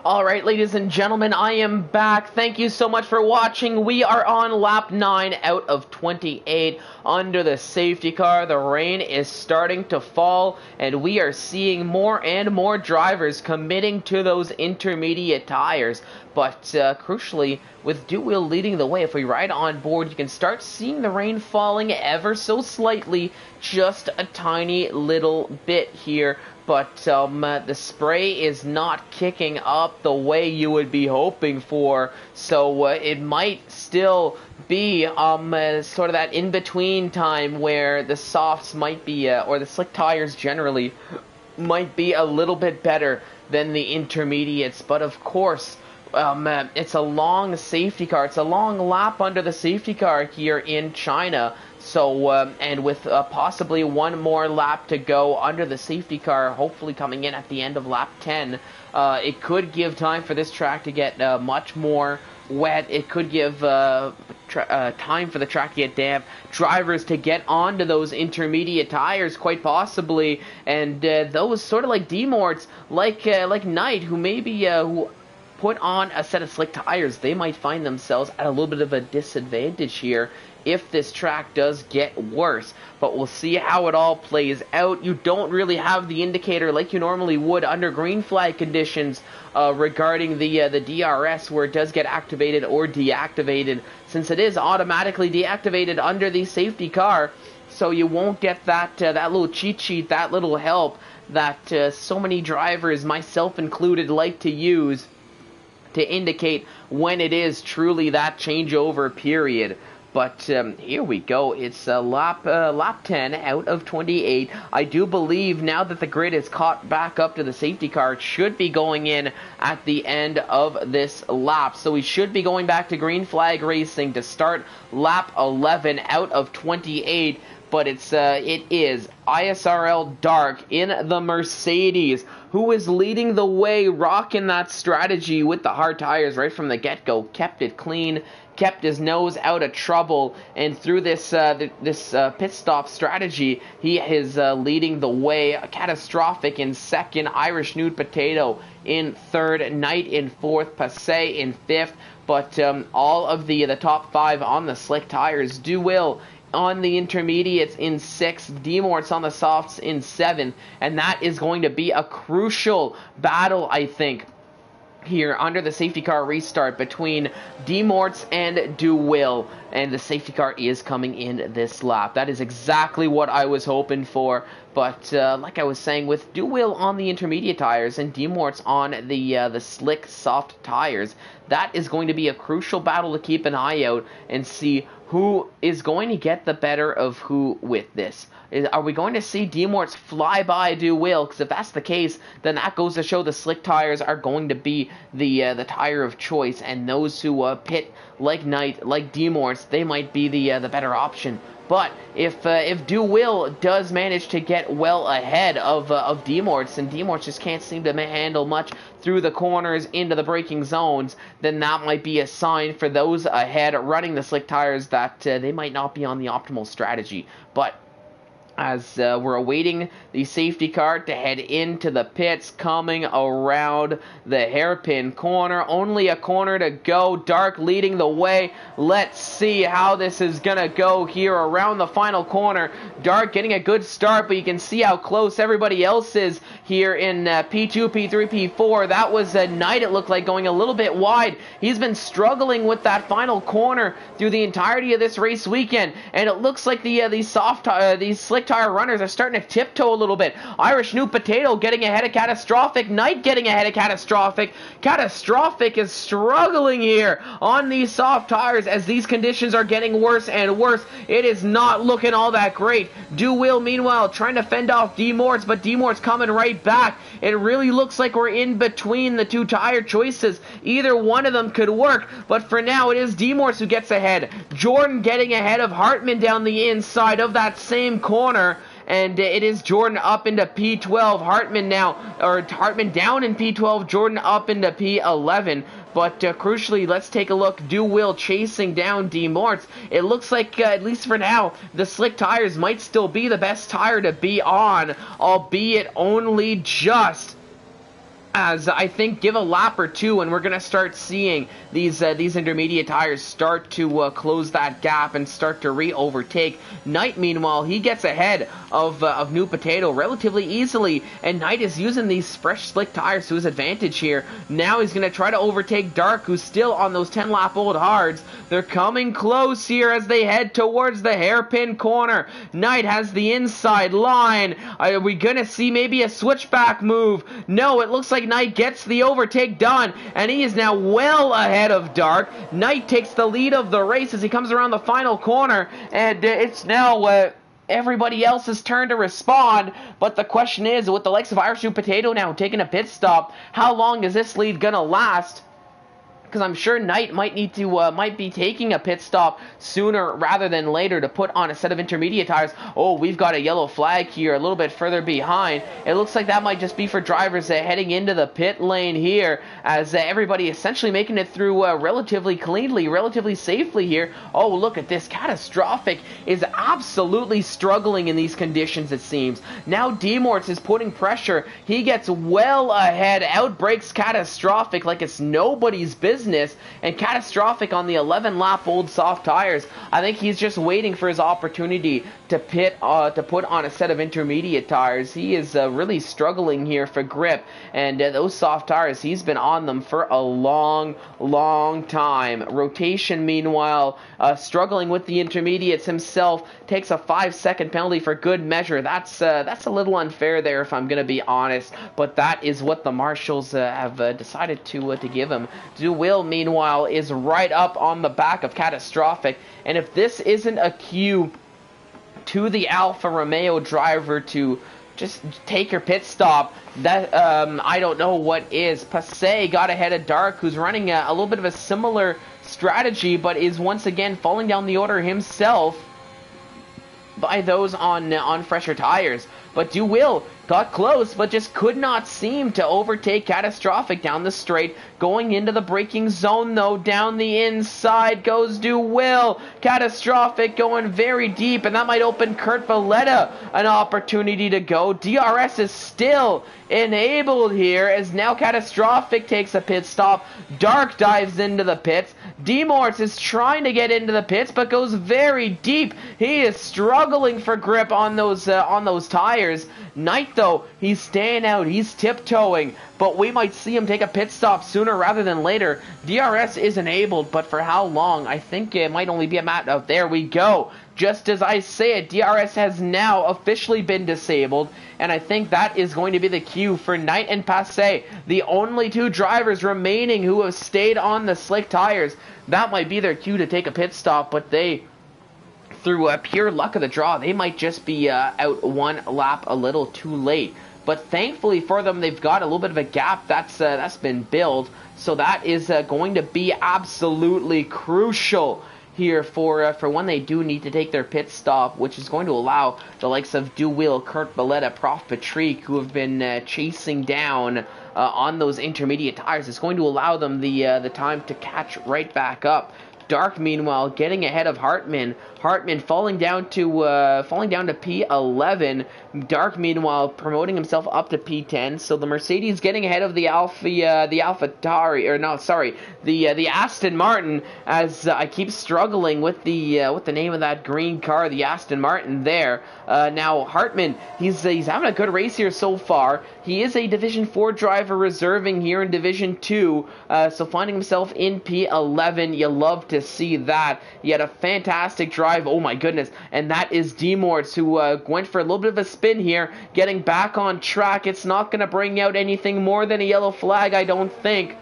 Alright, ladies and gentlemen, I am back. Thank you so much for watching. We are on lap 9 out of 28 under the safety car. The rain is starting to fall, and we are seeing more and more drivers committing to those intermediate tires. But crucially, with Duwheel leading the way, if we ride on board, you can start seeing the rain falling ever so slightly, just a tiny little bit here. But the spray is not kicking up the way you would be hoping for, so it might still be sort of that in-between time where the softs might be, or the slick tires generally, might be a little bit better than the intermediates. But of course, it's a long safety car. It's a long lap under the safety car here in China. So, and with possibly one more lap to go under the safety car, hopefully coming in at the end of lap 10, it could give time for this track to get much more wet. It could give time for the track to get damp, drivers to get onto those intermediate tires quite possibly, and those sort of like demorts, like Knight, who maybe who put on a set of slick tires, they might find themselves at a little bit of a disadvantage here if this track does get worse. But we'll see how it all plays out. You don't really have the indicator like you normally would under green flag conditions regarding the DRS, where it does get activated or deactivated, since it is automatically deactivated under the safety car. So you won't get that that little cheat sheet, that little help that so many drivers, myself included, like to use to indicate when it is truly that changeover period. But here we go. It's lap 10 out of 28. I do believe now that the grid is caught back up to the safety car, it should be going in at the end of this lap. So we should be going back to green flag racing to start lap 11 out of 28. But it is ISRL Dark in the Mercedes, who is leading the way, rocking that strategy with the hard tires right from the get-go. Kept it clean, kept his nose out of trouble, and through this pit stop strategy, he is leading the way. Catastrophic in second, Irish Nude Potato in third, Knight in fourth, Passay in fifth. But all of the top five on the slick tires. Duwheel on the intermediates in 6th, Demorts on the softs in 7th, and that is going to be a crucial battle, I think, here under the safety car restart between Demorts and Duwheel, and the safety car is coming in this lap. That is exactly what I was hoping for. But like I was saying, with Duwheel on the intermediate tires and Demorts on the slick soft tires, that is going to be a crucial battle to keep an eye out and see who is going to get the better of who with this. Are we going to see Demorts fly by Duwheel? Because if that's the case, then that goes to show the slick tires are going to be the tire of choice, and those who pit like Knight, like Demorts, they might be the better option. But if Duwheel does manage to get well ahead of Demorts, and Demorts just can't seem to handle much through the corners into the braking zones, then that might be a sign for those ahead running the slick tires that they might not be on the optimal strategy. But as we're awaiting the safety car to head into the pits, coming around the hairpin corner. Only a corner to go. Dark leading the way. Let's see how this is going to go here around the final corner. Dark getting a good start, but you can see how close everybody else is here in P2, P3, P4. That was a Knight, it looked like, going a little bit wide. He's been struggling with that final corner through the entirety of this race weekend, and it looks like these slick tire runners are starting to tiptoe a little bit. Irish New Potato getting ahead of Catastrophic. Knight getting ahead of Catastrophic. Catastrophic is struggling here on these soft tires as these conditions are getting worse and worse. It is not looking all that great. Duwheel, meanwhile, trying to fend off Demorts, but Demorts coming right back. It really looks like we're in between the two tire choices. Either one of them could work, but for now it is Demorts who gets ahead. Jordan getting ahead of Hartman down the inside of that same corner. And it is Jordan up into P12. Hartman down in P12. Jordan up into P11. But crucially, let's take a look. Duwheel chasing down Demorts. It looks like, at least for now, the slick tires might still be the best tire to be on, albeit only just. as I think give a lap or two and we're going to start seeing these intermediate tires start to close that gap and start to re-overtake. Knight, meanwhile, he gets ahead of New Potato relatively easily, and Knight is using these fresh slick tires to his advantage here. Now he's going to try to overtake Dark, who's still on those 10-lap-old hards. They're coming close here as they head towards the hairpin corner. Knight has the inside line. Are we going to see maybe a switchback move? No, it looks like Knight gets the overtake done, and he is now well ahead of Dark. Knight takes the lead of the race as he comes around the final corner, and it's now everybody else's turn to respond. But the question is, with the likes of Irish New Potato now taking a pit stop, how long is this lead gonna last? Because I'm sure Knight might be taking a pit stop sooner rather than later to put on a set of intermediate tires. Oh, we've got a yellow flag here a little bit further behind. It looks like that might just be for drivers heading into the pit lane here, as everybody essentially making it through relatively cleanly, relatively safely here. Oh, look at this. Catastrophic is absolutely struggling in these conditions, it seems. Now D-Morts is putting pressure. He gets well ahead, outbreaks Catastrophic like it's nobody's business. And Catastrophic on the 11-lap-old soft tires. I think he's just waiting for his opportunity to put on a set of intermediate tires. He is really struggling here for grip, and those soft tires, he's been on them for a long time. Rotation, meanwhile, struggling with the intermediates himself, takes a 5-second penalty for good measure. That's a little unfair there, if I'm going to be honest, but that is what the marshals have decided to give him. Will, meanwhile, is right up on the back of Catastrophic, and if this isn't a cue to the Alfa Romeo driver to just take your pit stop, that I don't know what is. Passay got ahead of Dark, who's running a little bit of a similar strategy, but is once again falling down the order himself by those on fresher tires. But Will got close, but just could not seem to overtake Catastrophic down the straight. Going into the braking zone, though, down the inside goes Will. Catastrophic going very deep, and that might open Kurt Valletta an opportunity to go. DRS is still enabled here, as now Catastrophic takes a pit stop. Dark dives into the pits. D-Morts is trying to get into the pits, but goes very deep. He is struggling for grip on those tires. Knight, though, he's staying out, he's tiptoeing, but we might see him take a pit stop sooner rather than later. DRS is enabled, but for how long? I think it might only be a matter of, there we go. Just as I say it, DRS has now officially been disabled, and I think that is going to be the cue for Knight and Passay, the only two drivers remaining who have stayed on the slick tires. That might be their cue to take a pit stop, but they, through pure luck of the draw, they might just be out one lap a little too late. But thankfully for them, they've got a little bit of a gap that's been built, so that is going to be absolutely crucial here for when they do need to take their pit stop, which is going to allow the likes of Will, Kurt Valletta, Prof. Patrick, who have been chasing down on those intermediate tires. It's going to allow them the time to catch right back up. Dark, meanwhile, getting ahead of Hartman. Hartman falling down to P11. Dark, meanwhile, promoting himself up to P10. So the Mercedes getting ahead of the Aston Martin. As I keep struggling with the name of that green car, the Aston Martin. There. Now Hartman, he's having a good race here so far. He is a Division 4 driver reserving here in Division 2. So finding himself in P11, you love to see that. He had a fantastic drive. Oh my goodness. And that is D-Morts, who went for a little bit of a spin here, getting back on track. It's not going to bring out anything more than a yellow flag, I don't think.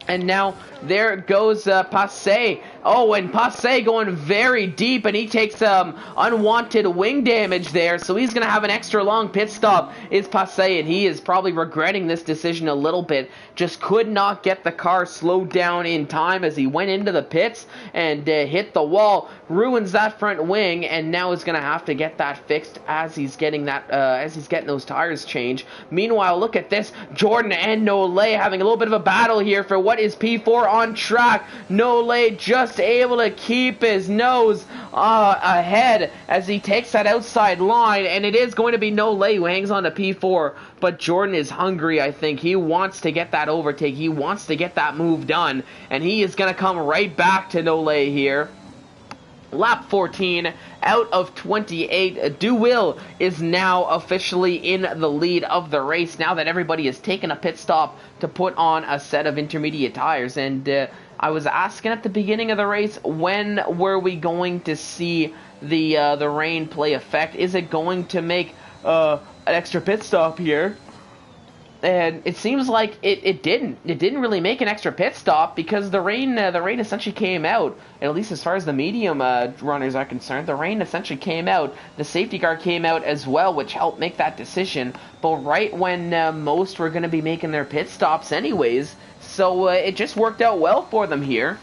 And now there goes Passay. Oh, and Passay going very deep, and he takes some unwanted wing damage there, so he's going to have an extra long pit stop, is Passay, and he is probably regretting this decision a little bit. Just could not get the car slowed down in time as he went into the pits and hit the wall, ruins that front wing, and now is going to have to get that fixed as he's getting those tires changed. Meanwhile, look at this, Jordan and Nole having a little bit of a battle here for what what is P4 on track? Nole just able to keep his nose ahead as he takes that outside line, and it is going to be Nole who hangs on to P4, but Jordan is hungry, I think. He wants to get that overtake. He wants to get that move done, and he is going to come right back to Nole here. Lap 14 out of 28. Duil is now officially in the lead of the race now that everybody has taken a pit stop to put on a set of intermediate tires. And I was asking at the beginning of the race, when were we going to see the rain play effect? Is it going to make an extra pit stop here? And it seems like it didn't. It didn't really make an extra pit stop because the rain essentially came out. And at least as far as the medium runners are concerned, the rain essentially came out. The safety car came out as well, which helped make that decision. But right when most were going to be making their pit stops anyways, so it just worked out well for them here.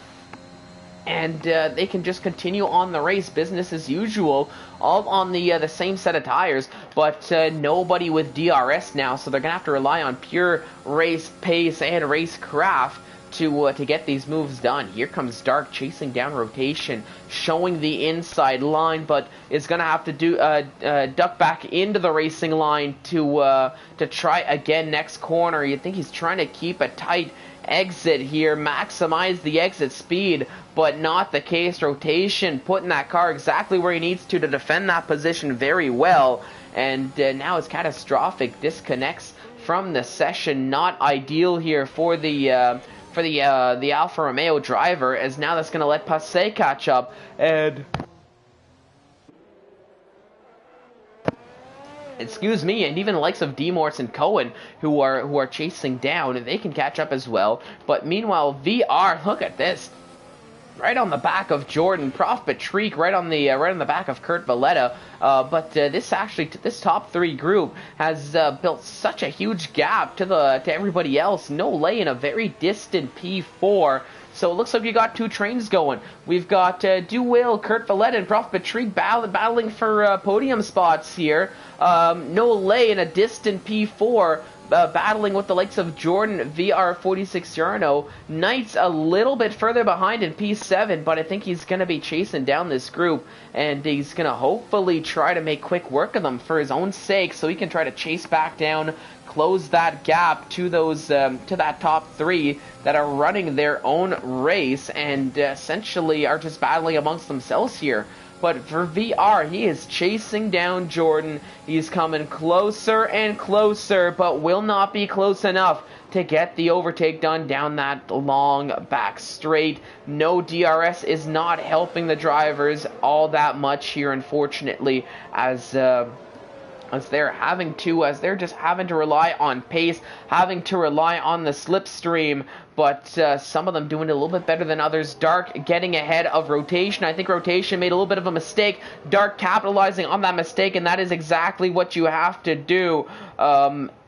And they can just continue on the race, business as usual, all on the same set of tires, but nobody with DRS now, so they're going to have to rely on pure race pace and racecraft to get these moves done. Here comes Dark chasing down Rotation, showing the inside line, but is going to have to do duck back into the racing line to try again next corner. You think he's trying to keep a tight exit here, maximize the exit speed, but not the case. Rotation putting that car exactly where he needs to defend that position very well, and now it's catastrophic. Disconnects from the session. Not ideal here for the Alfa Romeo driver, as now that's going to let Passe catch up, and excuse me, and even the likes of Demorse and Cohen, who are chasing down, and they can catch up as well. But meanwhile, VR, look at this, right on the back of Jordan, Prof Patrick right on the back of Kurt Valletta. But this top three group has built such a huge gap to everybody else. Nole in a very distant P4. So it looks like we got two trains going. We've got Duil, Kurt Valletta, and Prof Patrick battling for podium spots here. Nole in a distant P4, battling with the likes of Jordan, VR 46 Yarno. Knight's a little bit further behind in P7, but I think he's going to be chasing down this group, and he's going to hopefully try to make quick work of them for his own sake, so he can try to chase back down, close that gap to those to that top three that are running their own race and essentially are just battling amongst themselves here. But for VR, he is chasing down Jordan. He's coming closer and closer, but will not be close enough to get the overtake done down that long back straight. No DRS is not helping the drivers all that much here, unfortunately, as they're just having to rely on pace, having to rely on the slipstream. But some of them doing it a little bit better than others. Dark getting ahead of Rotation. I think Rotation made a little bit of a mistake. Dark capitalizing on that mistake, and that is exactly what you have to do.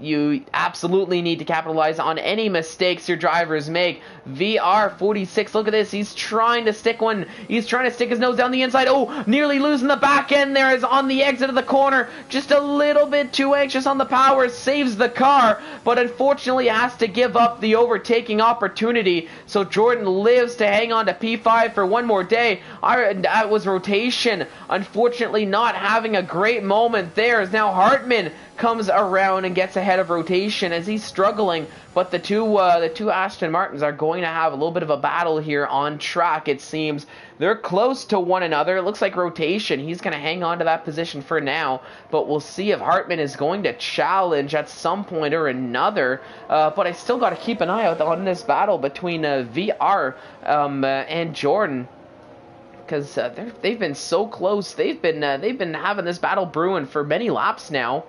You absolutely need to capitalize on any mistakes your drivers make. VR 46, look at this. He's trying to stick one. He's trying to stick his nose down the inside. Oh, nearly losing the back end there is on the exit of the corner. Just a little bit too anxious on the power. Saves the car, but unfortunately has to give up the overtaking opportunity. So Jordan lives to hang on to P5 for one more day. That was Rotation, unfortunately not having a great moment there, as now Hartman comes around and gets ahead of Rotation as he's struggling. But the two Aston Martins are going to have a little bit of a battle here on track, it seems. They're close to one another. It looks like Rotation, he's going to hang on to that position for now, but we'll see if Hartman is going to challenge at some point or another. But I still got to keep an eye out on this battle between VR and Jordan, because they've been so close. They've been having this battle brewing for many laps now.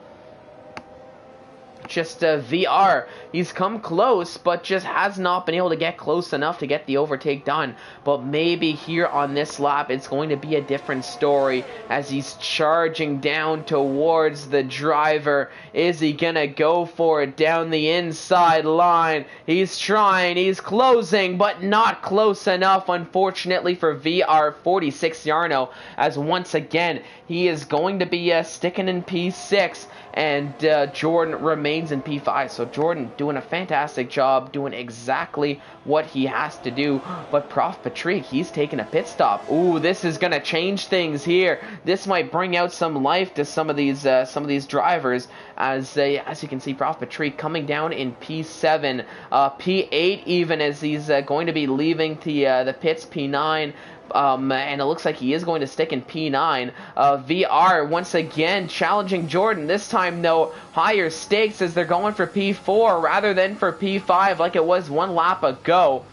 Just VR, he's come close, but just has not been able to get close enough to get the overtake done. But maybe here on this lap, it's going to be a different story as he's charging down towards the driver. Is he going to go for it down the inside line? He's trying, he's closing, but not close enough, unfortunately, for VR 46 Yarno, as once again, he is going to be sticking in P6, and Jordan remains remains in P5. So Jordan doing a fantastic job, doing exactly what he has to do. But Prof Patrick, he's taking a pit stop. Ooh, this is gonna change things here. This might bring out some life to some of these drivers. As you can see, Prof Patrick coming down in P7, P8 even, as he's going to be leaving the pits, P9. And it looks like he is going to stick in P9. VR once again challenging Jordan. This time, though, higher stakes as they're going for P4 rather than for P5 like it was one lap ago.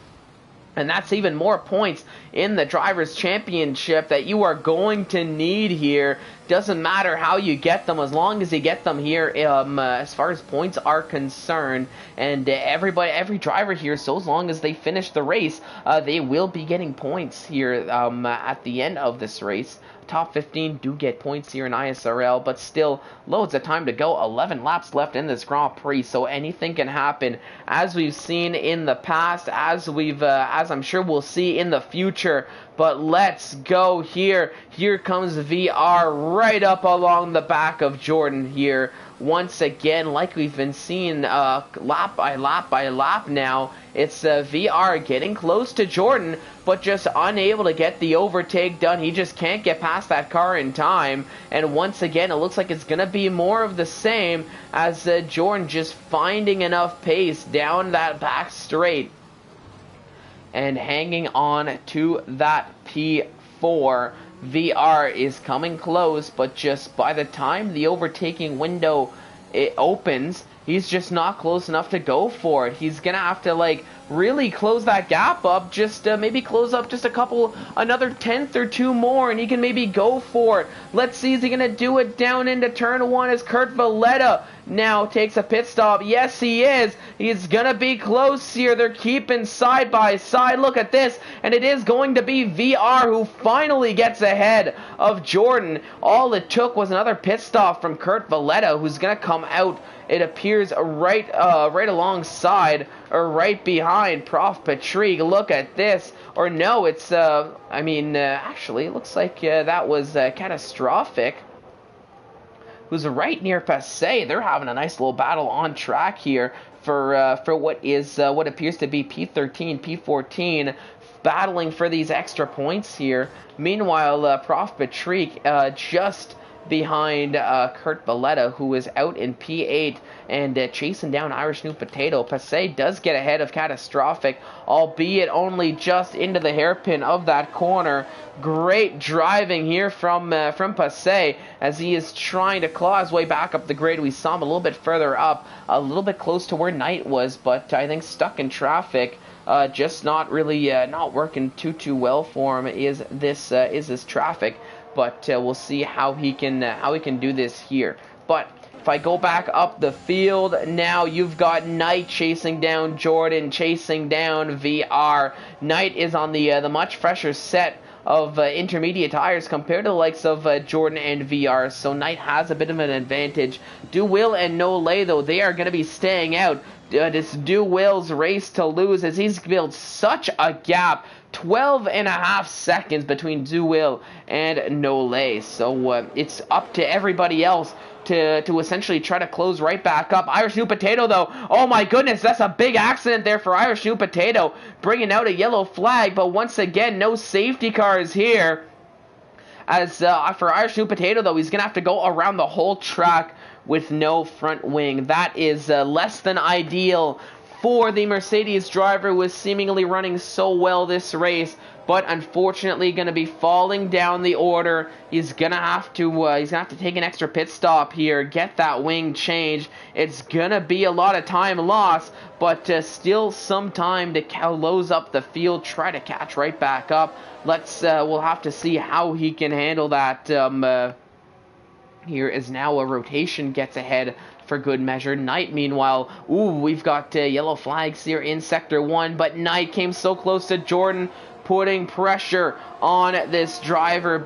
And that's even more points in the Drivers' Championship that you are going to need here. Doesn't matter how you get them, as long as you get them here, as far as points are concerned. And every driver here, so as long as they finish the race, they will be getting points here at the end of this race. Top 15 do get points here in ISRL, but still loads of time to go. 11 laps left in this Grand Prix, so anything can happen, as we've seen in the past, as I'm sure we'll see in the future. But let's go here. Here comes VR right up along the back of Jordan here. Once again, like we've been seeing lap by lap by lap now, it's VR getting close to Jordan, but just unable to get the overtake done. He just can't get past that car in time. And once again, it looks like it's going to be more of the same, as Jordan just finding enough pace down that back straight and hanging on to that P4. VR is coming close, but just by the time the overtaking window opens, he's just not close enough to go for it. He's gonna have to really close that gap up, just maybe close up just another tenth or two more, and he can maybe go for it. Let's see, is he gonna do it down into turn 1 as Kurt Valletta now takes a pit stop? Yes, he is. He's gonna be close here. They're keeping side by side. Look at this, and it is going to be VR who finally gets ahead of Jordan. All it took was another pit stop from Kurt Valletta, who's gonna come out, it appears, right alongside or right behind Prof Patrick. Look at this. Or no, it's actually it looks like that was Catastrophic, who's right near Passé. They're having a nice little battle on track here for what appears to be P13, P14, battling for these extra points here. Meanwhile, Prof Patrick just behind Kurt Valletta, who is out in P8 and chasing down Irish New Potato. Passé does get ahead of Catastrophic, albeit only just into the hairpin of that corner. Great driving here from Passé, as he is trying to claw his way back up the grid. We saw him a little bit further up, a little bit close to where Knight was, but I think stuck in traffic. Just not really not working too well for him is this traffic. But we'll see how he can do this here. But if I go back up the field, now you've got Knight chasing down Jordan, chasing down VR. Knight is on the much fresher set of intermediate tires compared to the likes of Jordan and VR, so Knight has a bit of an advantage. DeWill and Nolay, though, they are going to be staying out. This DeWill's race to lose, as he's built such a gap. 12.5 seconds between DeWill and Nolay. So it's up to everybody else to essentially try to close right back up. Irish New Potato, though, oh my goodness, that's a big accident there for Irish New Potato, bringing out a yellow flag. But once again, no safety cars here. As for Irish New Potato, though, he's going to have to go around the whole track with no front wing. That is less than ideal for the Mercedes driver, who was seemingly running so well this race, but unfortunately going to be falling down the order. He's gonna have to take an extra pit stop here, get that wing changed. It's gonna be a lot of time lost, but still some time to close up the field, try to catch right back up. We'll have to see how he can handle that. Here is now a rotation gets ahead for good measure. Knight, meanwhile, we've got yellow flags here in Sector 1, but Knight came so close to Jordan. putting pressure on this driver.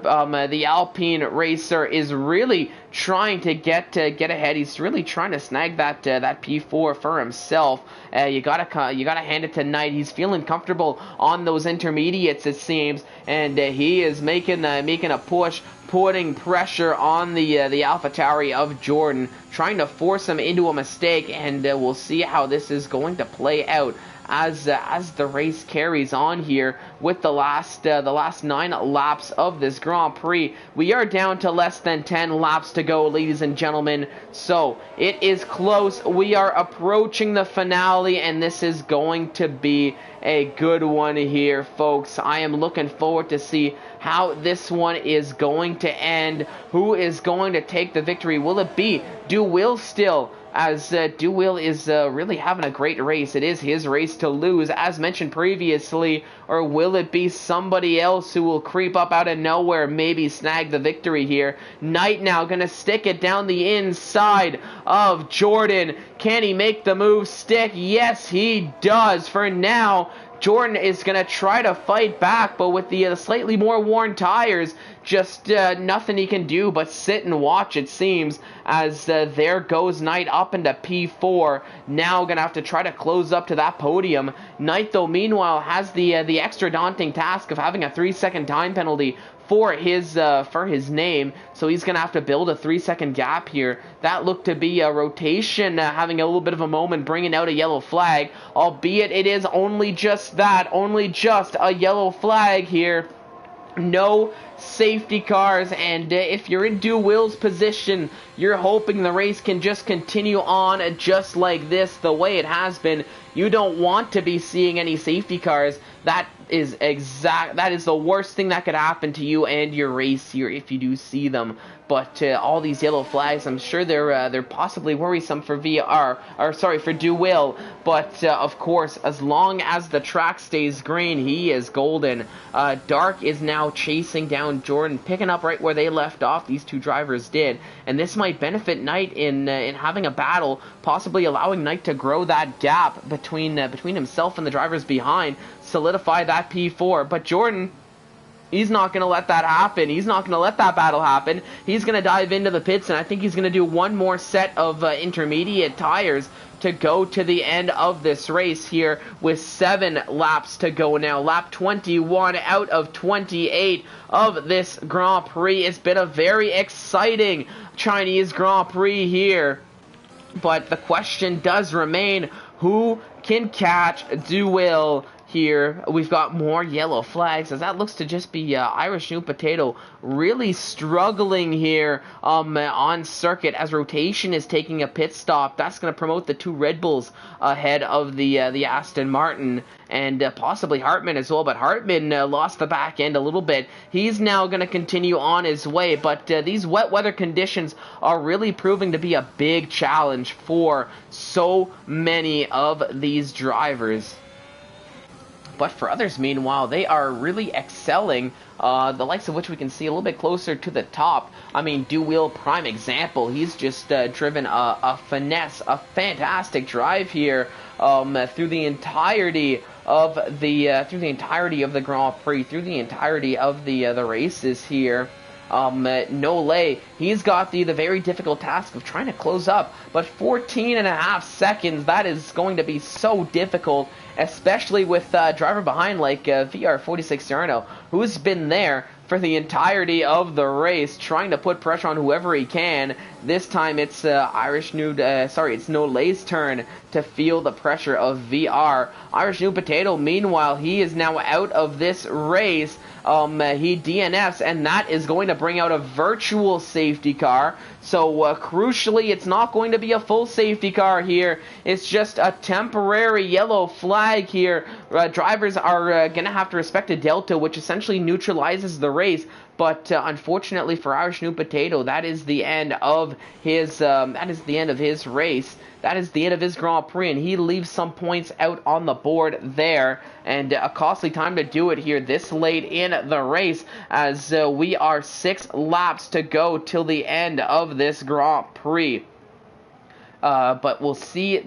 The Alpine racer is really trying to get ahead. He's really trying to snag that P4 for himself. You gotta hand it to Knight. He's feeling comfortable on those intermediates, it seems, and he is making a push, putting pressure on the AlphaTauri of Jordan, trying to force him into a mistake, and we'll see how this is going to play out as the race carries on here with the last 9 laps of this Grand Prix. We are down to less than 10 laps to go, ladies and gentlemen, so it is close. We are approaching the finale, and this is going to be a good one here, folks. I am looking forward to see how this one is going to end. Who is going to take the victory? Will it be DeWill still? As DeWill is really having a great race. It is his race to lose, as mentioned previously. Or will it be somebody else who will creep up out of nowhere, maybe snag the victory here? Knight now going to stick it down the inside of Jordan. Can he make the move stick? Yes, he does. For now, Jordan is going to try to fight back, but with the slightly more worn tires, just nothing he can do but sit and watch, it seems, as there goes Knight up into P4. Now going to have to try to close up to that podium. Knight, though, meanwhile, has the extra daunting task of having a 3-second time penalty for his name, so he's gonna have to build a 3-second gap here. That looked to be a rotation having a little bit of a moment, bringing out a yellow flag, albeit it is only just a yellow flag here. No safety cars, and if you're in DeWill's position, you're hoping the race can just continue on just like this, the way it has been. You don't want to be seeing any safety cars. That is the worst thing that could happen to you and your race here if you do see them. But all these yellow flags, I'm sure they're possibly worrisome for for DeWill. But of course, as long as the track stays green, he is golden. Dark is now chasing down Jordan, picking up right where they left off. These two drivers did, and this might benefit Knight in having a battle, possibly allowing Knight to grow that gap between himself and the drivers behind, solidify that P4. But Jordan, he's not going to let that happen. He's not going to let that battle happen. He's going to dive into the pits, and I think he's going to do one more set of intermediate tires to go to the end of this race here with 7 laps to go now. Lap 21 out of 28 of this Grand Prix. It's been a very exciting Chinese Grand Prix here, but the question does remain, who can catch DeWill here? We've got more yellow flags, as that looks to just be Irish New Potato really struggling here on circuit, as rotation is taking a pit stop. That's going to promote the 2 Red Bulls ahead of the Aston Martin, and possibly Hartman as well, but Hartman lost the back end a little bit. He's now going to continue on his way, but these wet weather conditions are really proving to be a big challenge for so many of these drivers. But for others, meanwhile, they are really excelling, the likes of which we can see a little bit closer to the top. I mean, DeWill, prime example. He's just driven a finesse, a fantastic drive here through the entirety of the Grand Prix, through the entirety of the races here. Nole, he's got the very difficult task of trying to close up, but 14.5 seconds, that is going to be so difficult, especially with driver behind like VR46 Serrano, who's been there for the entirety of the race, trying to put pressure on whoever he can. This time it's it's Nole's turn to feel the pressure of VR. Irish New Potato, meanwhile, he is now out of this race. He DNFs, and that is going to bring out a virtual safety car. So crucially, it's not going to be a full safety car here. It's just a temporary yellow flag here. Drivers are going to have to respect a delta, which essentially neutralizes the race. But unfortunately for Irish New Potato, that is the end of his race. That is the end of his Grand Prix, and he leaves some points out on the board there, and a costly time to do it here this late in the race, as we are 6 laps to go till the end of this Grand Prix. But we'll see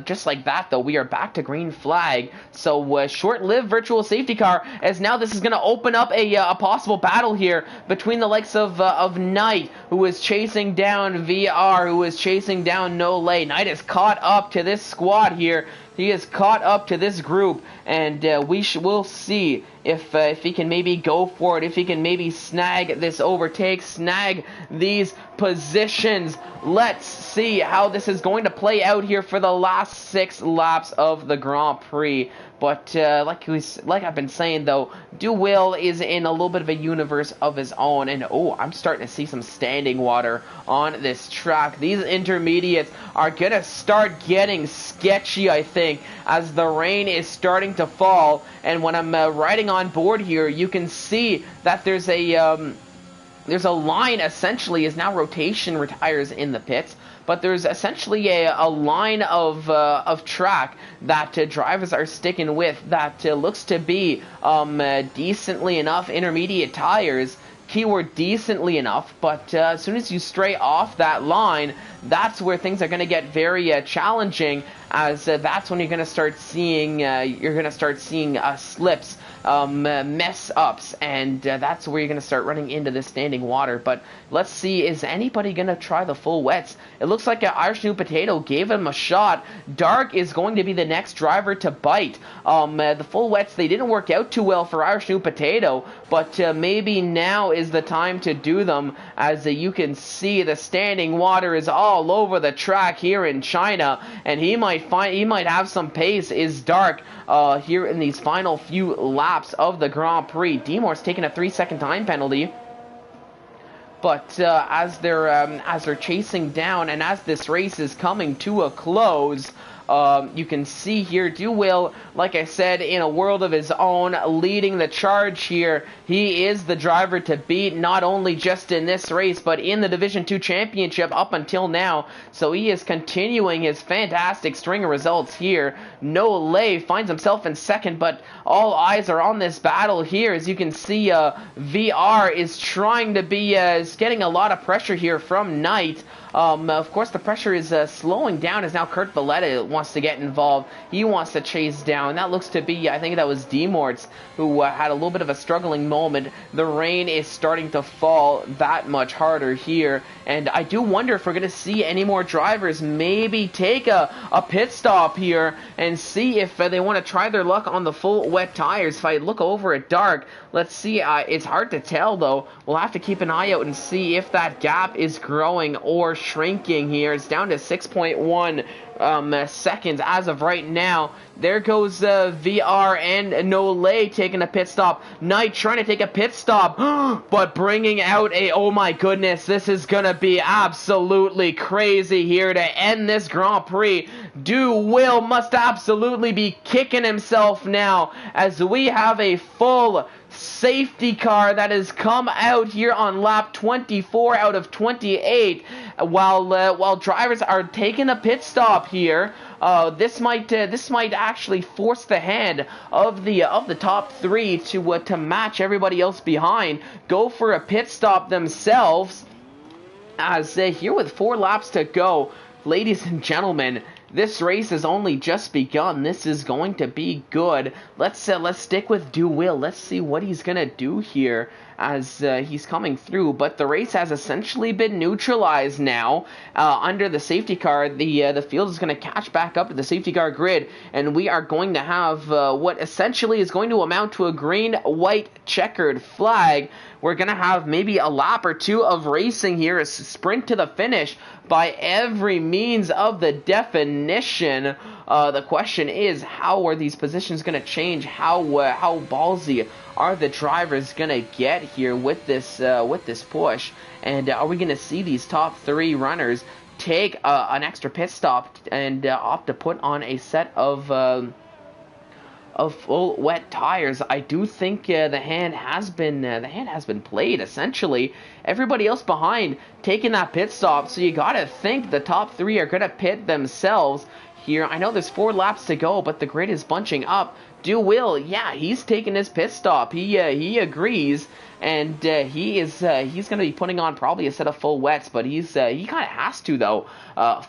just like that, though. We are back to green flag. So short-lived virtual safety car, as now this is going to open up a possible battle here between the likes of Knight, who is chasing down VR, who is chasing down Nole. Knight is caught up to this squad here. He is caught up to this group, and we'll see if he can maybe go for it, if he can maybe snag this overtake, snag these positions. Let's see how this is going to play out here for the last 6 laps of the Grand Prix. But like I've been saying, though, Duwil is in a little bit of a universe of his own. And, I'm starting to see some standing water on this track. These intermediates are going to start getting sketchy, I think, as the rain is starting to fall. And when I'm riding on board here, you can see that there's a line, essentially, is now rotation retires in the pits. But there's essentially a line of track that drivers are sticking with that looks to be decently enough intermediate tires. Keyword decently enough, but as soon as you stray off that line, that's where things are going to get very challenging, as that's when you're going to start seeing slips, mess ups, and that's where you're going to start running into this standing water. But let's see, is anybody going to try the full wets? It looks like Irish New Potato gave him a shot. Dark is going to be the next driver to bite. The full wets, they didn't work out too well for Irish New Potato, but maybe now is the time to do them, as you can see the standing water is all over the track here in China, and he might have some pace. Is Dark here in these final few laps of the Grand Prix. Demor's taking a 3-second time penalty. But as they're chasing down, and as this race is coming to a close, you can see here Duwil, like I said, in a world of his own, leading the charge here. He is the driver to beat, not only just in this race, but in the Division 2 Championship up until now. So he is continuing his fantastic string of results here. Nole finds himself in second, but all eyes are on this battle here. As you can see, VR is trying to be, is getting a lot of pressure here from Knight. Of course, the pressure is slowing down as now Kurt Valletta wants to get involved. He wants to chase down. That looks to be, I think that was Demorts, who had a little bit of a struggling moment. The rain is starting to fall that much harder here, and I do wonder if we're going to see any more drivers maybe take a pit stop here and see if they want to try their luck on the full wet tires. If I look over at Dark, let's see, it's hard to tell, though. We'll have to keep an eye out and see if that gap is growing or shrinking here. It's down to 6.1 seconds as of right now. There goes VR and Nole taking a pit stop. Knight trying to take a pit stop, but bringing out oh my goodness, this is gonna be absolutely crazy here to end this Grand Prix. Duwil must absolutely be kicking himself now, as we have a full safety car that has come out here on lap 24 out of 28, while drivers are taking a pit stop here. This might actually force the hand of the top three to match everybody else behind, go for a pit stop themselves. As here with 4 laps to go, ladies and gentlemen, this race has only just begun. This is going to be good. Let's stick with Duwil. Let's see what he's gonna do here as he's coming through. But the race has essentially been neutralized now under the safety car. The field is going to catch back up to the safety car grid, and we are going to have what essentially is going to amount to a green-white checkered flag. We're going to have maybe a lap or two of racing here, a sprint to the finish by every means of the definition. The question is, how are these positions going to change? How ballsy are the drivers going to get here with this push? And are we going to see these top 3 runners take an extra pit stop and opt to put on a set of full wet tires? I do think the hand has been played. Essentially, everybody else behind taking that pit stop, so you gotta think the top 3 are gonna pit themselves here. I know there's 4 laps to go, but the grid is bunching up. Duwil, yeah, he's taking his pit stop. He agrees, and he's going to be putting on probably a set of full wets, but he kind of has to though.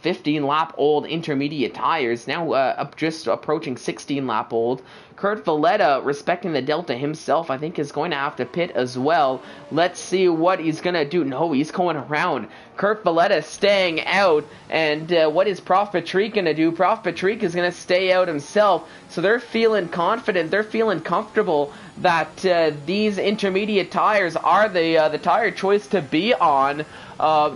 15 lap old intermediate tires, now just approaching 16 lap old. Kurt Valletta, respecting the Delta himself, I think is going to have to pit as well. Let's see what he's going to do. No, he's going around. Kurt Valletta staying out, and what is Prof Patrick going to do? Prof Patrick is going to stay out himself, so they're feeling confident, they're feeling comfortable that these intermediate tires are the tire choice to be on.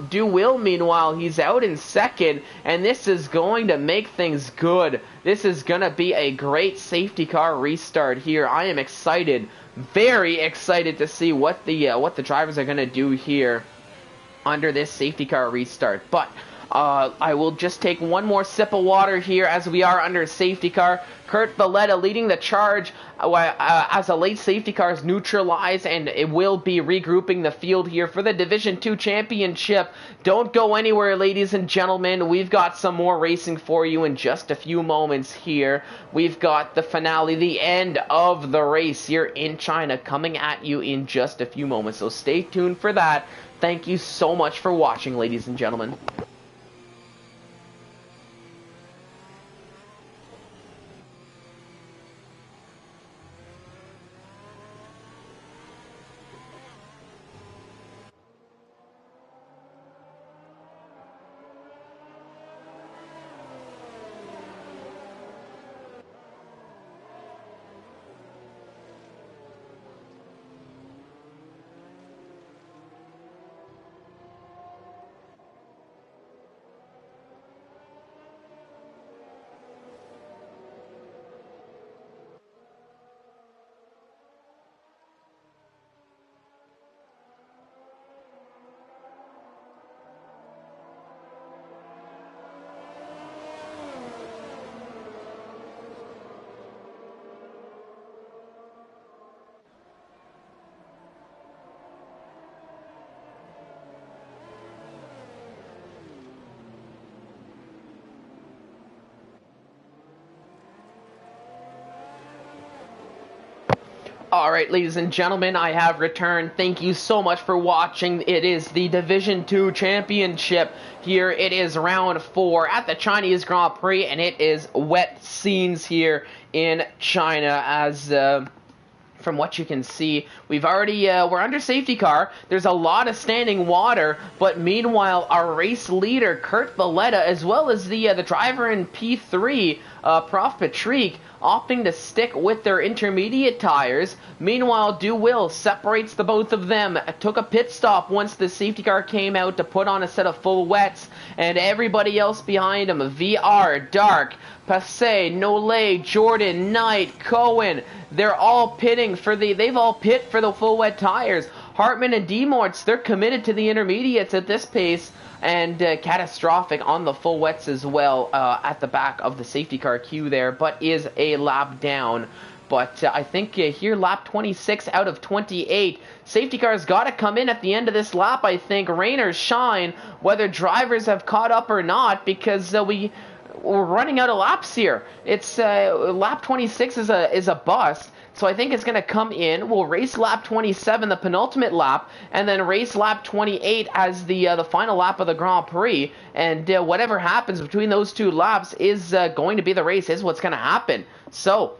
Du Will, meanwhile, he's out in second, and this is going to make things good. This is going to be a great safety car restart here. I am excited, very excited to see what the drivers are going to do here under this safety car restart. But I will just take one more sip of water here as we are under a safety car. Kurt Valletta leading the charge as a late safety car is neutralized, and it will be regrouping the field here for the Division 2 Championship. Don't go anywhere, ladies and gentlemen. We've got some more racing for you in just a few moments here. We've got the finale, the end of the race here in China coming at you in just a few moments. So stay tuned for that. Thank you so much for watching, ladies and gentlemen. Alright, ladies and gentlemen, I have returned. Thank you so much for watching. It is the Division 2 Championship. Here it is round 4 at the Chinese Grand Prix, and it is wet scenes here in China as... from what you can see, we've already, we're under safety car. There's a lot of standing water, but meanwhile, our race leader, Kurt Valletta, as well as the driver in P3, Prof Patrick, opting to stick with their intermediate tires. Meanwhile, Du Will separates the both of them, took a pit stop once the safety car came out to put on a set of full wets, and everybody else behind him, VR, Dark, Passe, Nole, Jordan, Knight, Cohen, they're all pitting for they've all pit for the full wet tires. Hartman and Demorts, they're committed to the intermediates at this pace, and Catastrophic on the full wets as well at the back of the safety car queue there, but is a lap down. But I think here, lap 26 out of 28. Safety car's got to come in at the end of this lap, I think. Rain or shine, whether drivers have caught up or not, because we're running out of laps here. It's lap 26 is a bust. So I think it's going to come in. We'll race lap 27, the penultimate lap, and then race lap 28 as the final lap of the Grand Prix. And whatever happens between those two laps is going to be the race, is what's going to happen. So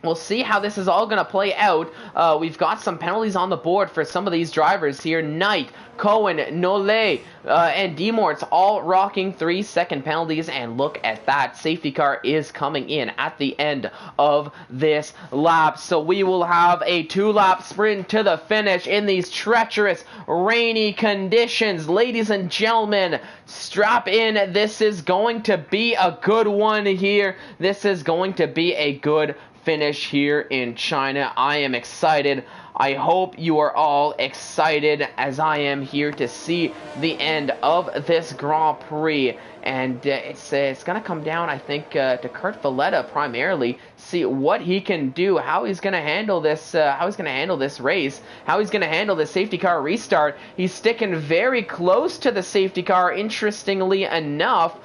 we'll see how this is all going to play out. We've got some penalties on the board for some of these drivers here. Knight, Cohen, Nole, and Demorts all rocking 3-second penalties. And look at that. Safety car is coming in at the end of this lap. So we will have a 2-lap sprint to the finish in these treacherous, rainy conditions. Ladies and gentlemen, strap in. This is going to be a good one here. This is going to be a good finish here in China. I am excited. I hope you are all excited as I am here to see the end of this Grand Prix. And it's going to come down, I think, to Kurt Valletta primarily. See what he can do, how he's going to handle this, race, how he's going to handle the safety car restart. He's sticking very close to the safety car, interestingly enough,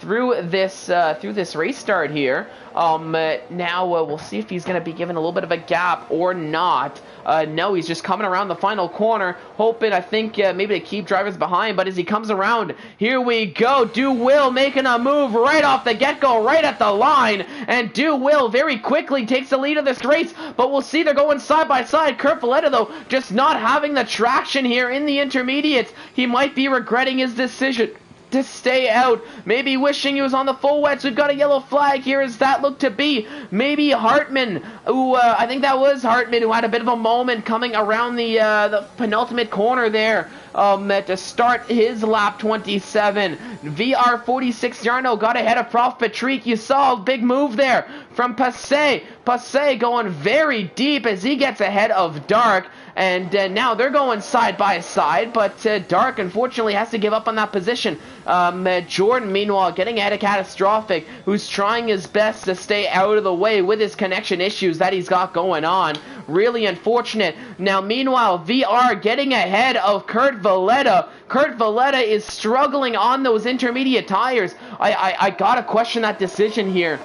through this restart here. Now we'll see if he's going to be given a little bit of a gap or not. No, he's just coming around the final corner, hoping, I think, maybe to keep drivers behind. But as he comes around, here we go. Do Will making a move right off the get-go, right at the line. And Do Will very quickly takes the lead of this race. But we'll see they're going side by side. Kurt Valletta, though, just not having the traction here in the intermediates. He might be regretting his decision to stay out, maybe wishing he was on the full wets. We've got a yellow flag here. As that looked to be maybe Hartman, who I think that was Hartman, who had a bit of a moment coming around the penultimate corner there to start his lap 27. VR46 Jarno got ahead of Prof Patrick. You saw a big move there from Passé. Passé going very deep as he gets ahead of Dark. And now they're going side by side, but Dark unfortunately has to give up on that position. Jordan, meanwhile, getting ahead of Catastrophic, who's trying his best to stay out of the way with his connection issues that he's got going on. Really unfortunate. Now, meanwhile, VR getting ahead of Kurt Valletta. Kurt Valletta is struggling on those intermediate tires. I gotta question that decision here.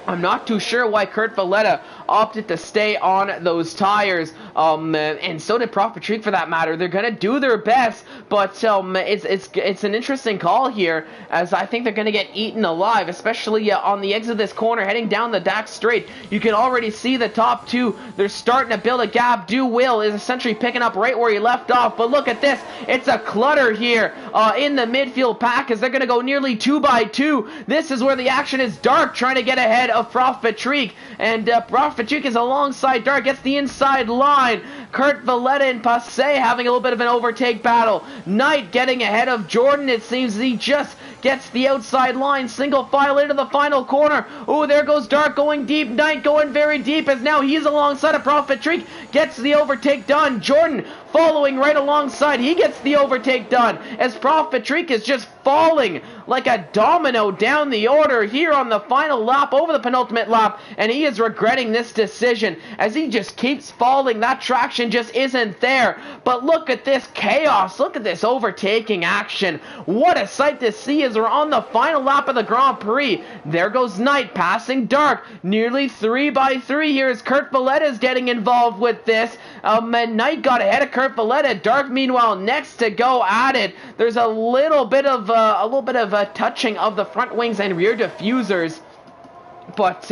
I'm not too sure why Kurt Valletta opted to stay on those tires, and so did Prof Patrick for that matter. They're gonna do their best, but it's an interesting call here, as I think they're gonna get eaten alive, especially on the exit of this corner, heading down the Dax straight. You can already see the top two. They're starting to build a gap. Do Will is essentially picking up right where he left off, but look at this. It's a clutter here in the midfield pack, as they're gonna go nearly 2 by 2. This is where the action is. Dark trying to get ahead of Prof Patrick, and Prof Patrick is alongside Dark, gets the inside line. Kurt Valletta and Passé having a little bit of an overtake battle. Knight getting ahead of Jordan. It seems he just gets the outside line, single file into the final corner. Oh, there goes Dark going deep. Knight going very deep, as now he's alongside of Prof Patrick, gets the overtake done. Jordan following right alongside, he gets the overtake done, as Prof Patrick is just falling like a domino down the order here on the final lap, over the penultimate lap, and he is regretting this decision as he just keeps falling. That traction just isn't there. But look at this chaos, look at this overtaking action. What a sight to see as we're on the final lap of the Grand Prix. There goes Knight passing Dark, nearly 3 by 3 here as Kurt Valletta is getting involved with this. And Knight got ahead of Kurt Valletta. Dark meanwhile next to go at it. There's a little bit of touching of the front wings and rear diffusers, but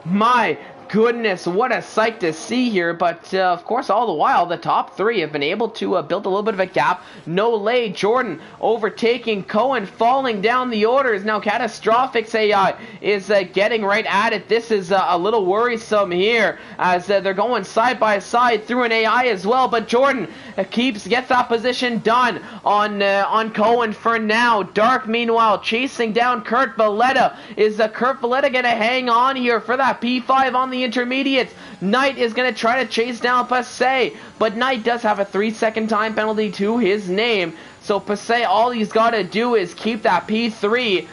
my goodness, what a sight to see here. But of course, all the while, the top three have been able to build a little bit of a gap. No lay, Jordan overtaking Cohen, falling down the orders. Now Catastrophic AI is getting right at it. This is a little worrisome here, as they're going side by side through an AI as well. But Jordan gets that position done on Cohen for now. Dark meanwhile chasing down Kurt Valletta. Is Kurt Valletta going to hang on here for that P5 on the intermediates? Knight is going to try to chase down Passé, but Knight does have a 3-second time penalty to his name. So Passé, all he's got to do is keep that P3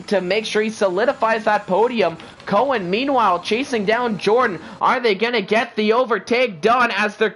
to make sure he solidifies that podium. Cohen, meanwhile, chasing down Jordan. Are they going to get the overtake done as they're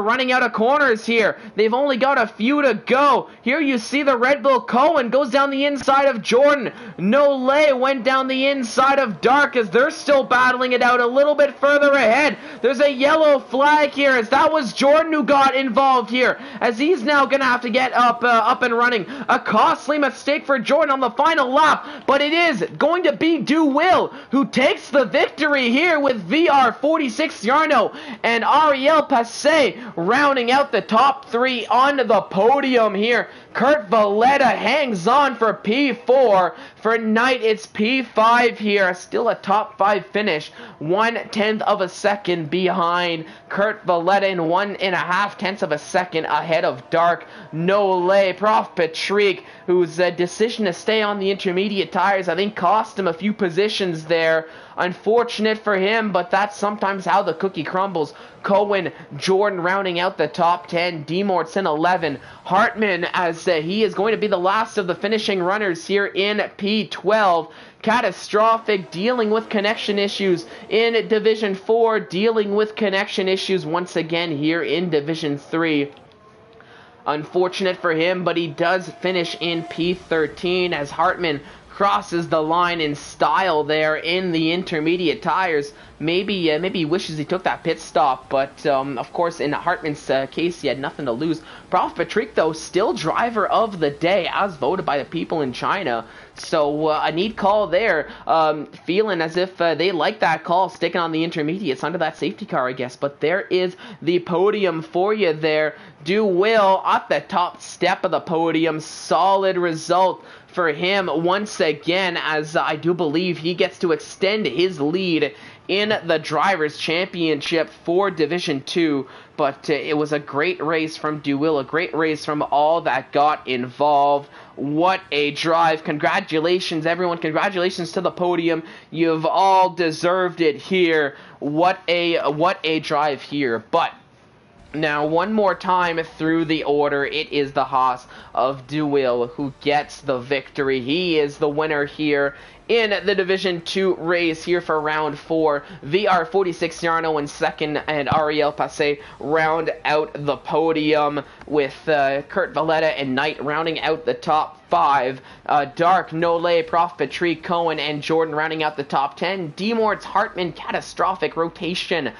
running out of corners here? They've only got a few to go. Here you see the Red Bull. Cohen goes down the inside of Jordan. Nolay went down the inside of Dark as they're still battling it out a little bit further ahead. There's a yellow flag here, as that was Jordan who got involved here, as he's now going to have to get up and running. A costly mistake for Jordan on the final lap, but it is going to be Do Will who takes the victory here with VR46 Yarno and Ariel Passé rounding out the top three on the podium here. Kurt Valletta hangs on for P4. For Knight, it's P5 here. Still a top 5 finish. 1/10 of a second behind Kurt Valletta and 1.5 tenths of a second ahead of Dark. Nolay, Prof Patrick, whose decision to stay on the intermediate tires, I think, cost him a few positions there. Unfortunate for him, but that's sometimes how the cookie crumbles. Cohen, Jordan rounding out the top 10. Demortson 11. Hartman, as he is going to be the last of the finishing runners here in P12. Catastrophic dealing with connection issues in Division 4, dealing with connection issues once again here in Division 3. Unfortunate for him, but he does finish in P13 as Hartman crosses the line in style there in the intermediate tires, maybe he wishes he took that pit stop, but of course in Hartman's case he had nothing to lose. Prof Patrick, though, still driver of the day as voted by the people in China. So a neat call there, feeling as if they like that call, sticking on the intermediates under that safety car, I guess. But there is the podium for you there. Du Will at the top step of the podium. Solid result for him once again, as I do believe he gets to extend his lead in the Drivers' Championship for Division 2. But it was a great race from Du Will, a great race from all that got involved. What a drive. Congratulations, everyone. Congratulations to the podium. You've all deserved it here. What a drive here. But now, one more time through the order, it is the Haas of Du Will who gets the victory. He is the winner here in the Division 2 race here for round 4. VR46 Yarno in second, and Ariel Passe round out the podium, with Kurt Valletta and Knight rounding out the top 5. Dark, Nole, Prof Patrick, Cohen, and Jordan rounding out the top 10. Demortz, Hartman, catastrophic rotation.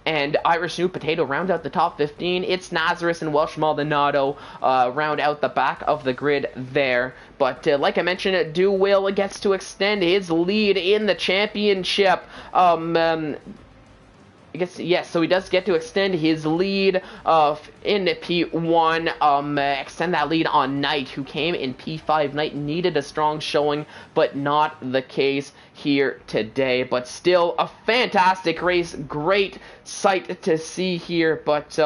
And Irish New Potato round out the top 15. It's Nazareth and Welsh Maldonado round out the back of the grid there. But like I mentioned, Du Will gets to extend his lead in the championship. I guess, yes, so he does get to extend his lead in P1, extend that lead on Knight, who came in P5. Knight needed a strong showing, but not the case here today. But still, a fantastic race, great sight to see here, but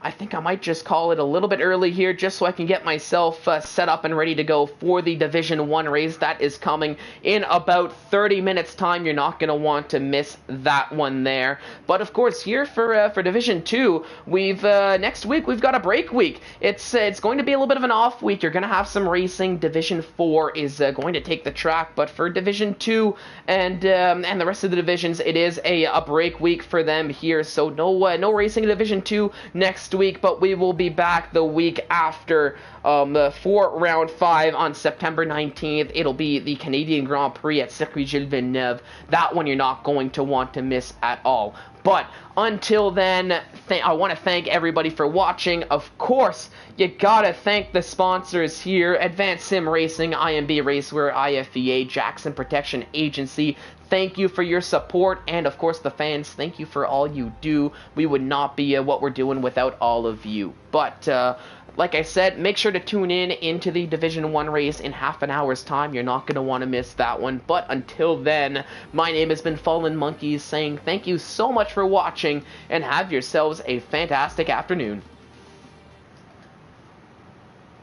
I think I might just call it a little bit early here, just so I can get myself set up and ready to go for the Division 1 race that is coming in about 30 minutes time. You're not going to want to miss that one there. But of course, here for Division 2, we've next week we've got a break week. It's going to be a little bit of an off week. You're going to have some racing. Division 4 is going to take the track, but for Division 2 and the rest of the divisions, it is a break week for them here. So no racing in Division 2 next week, but we will be back the week after for round 5 on September 19th. It'll be the Canadian Grand Prix at Circuit Gilles Villeneuve. That one you're not going to want to miss at all. But until then, I want to thank everybody for watching. Of course, you gotta thank the sponsors here: Advanced Sim Racing, IMB Raceware, IFEA, Jackson Protection Agency. Thank you for your support, and of course the fans, thank you for all you do. We would not be what we're doing without all of you. But like I said, make sure to tune in into the Division 1 race in half an hour's time. You're not going to want to miss that one. But until then, my name has been Fallen Monkeys, saying thank you so much for watching, and have yourselves a fantastic afternoon.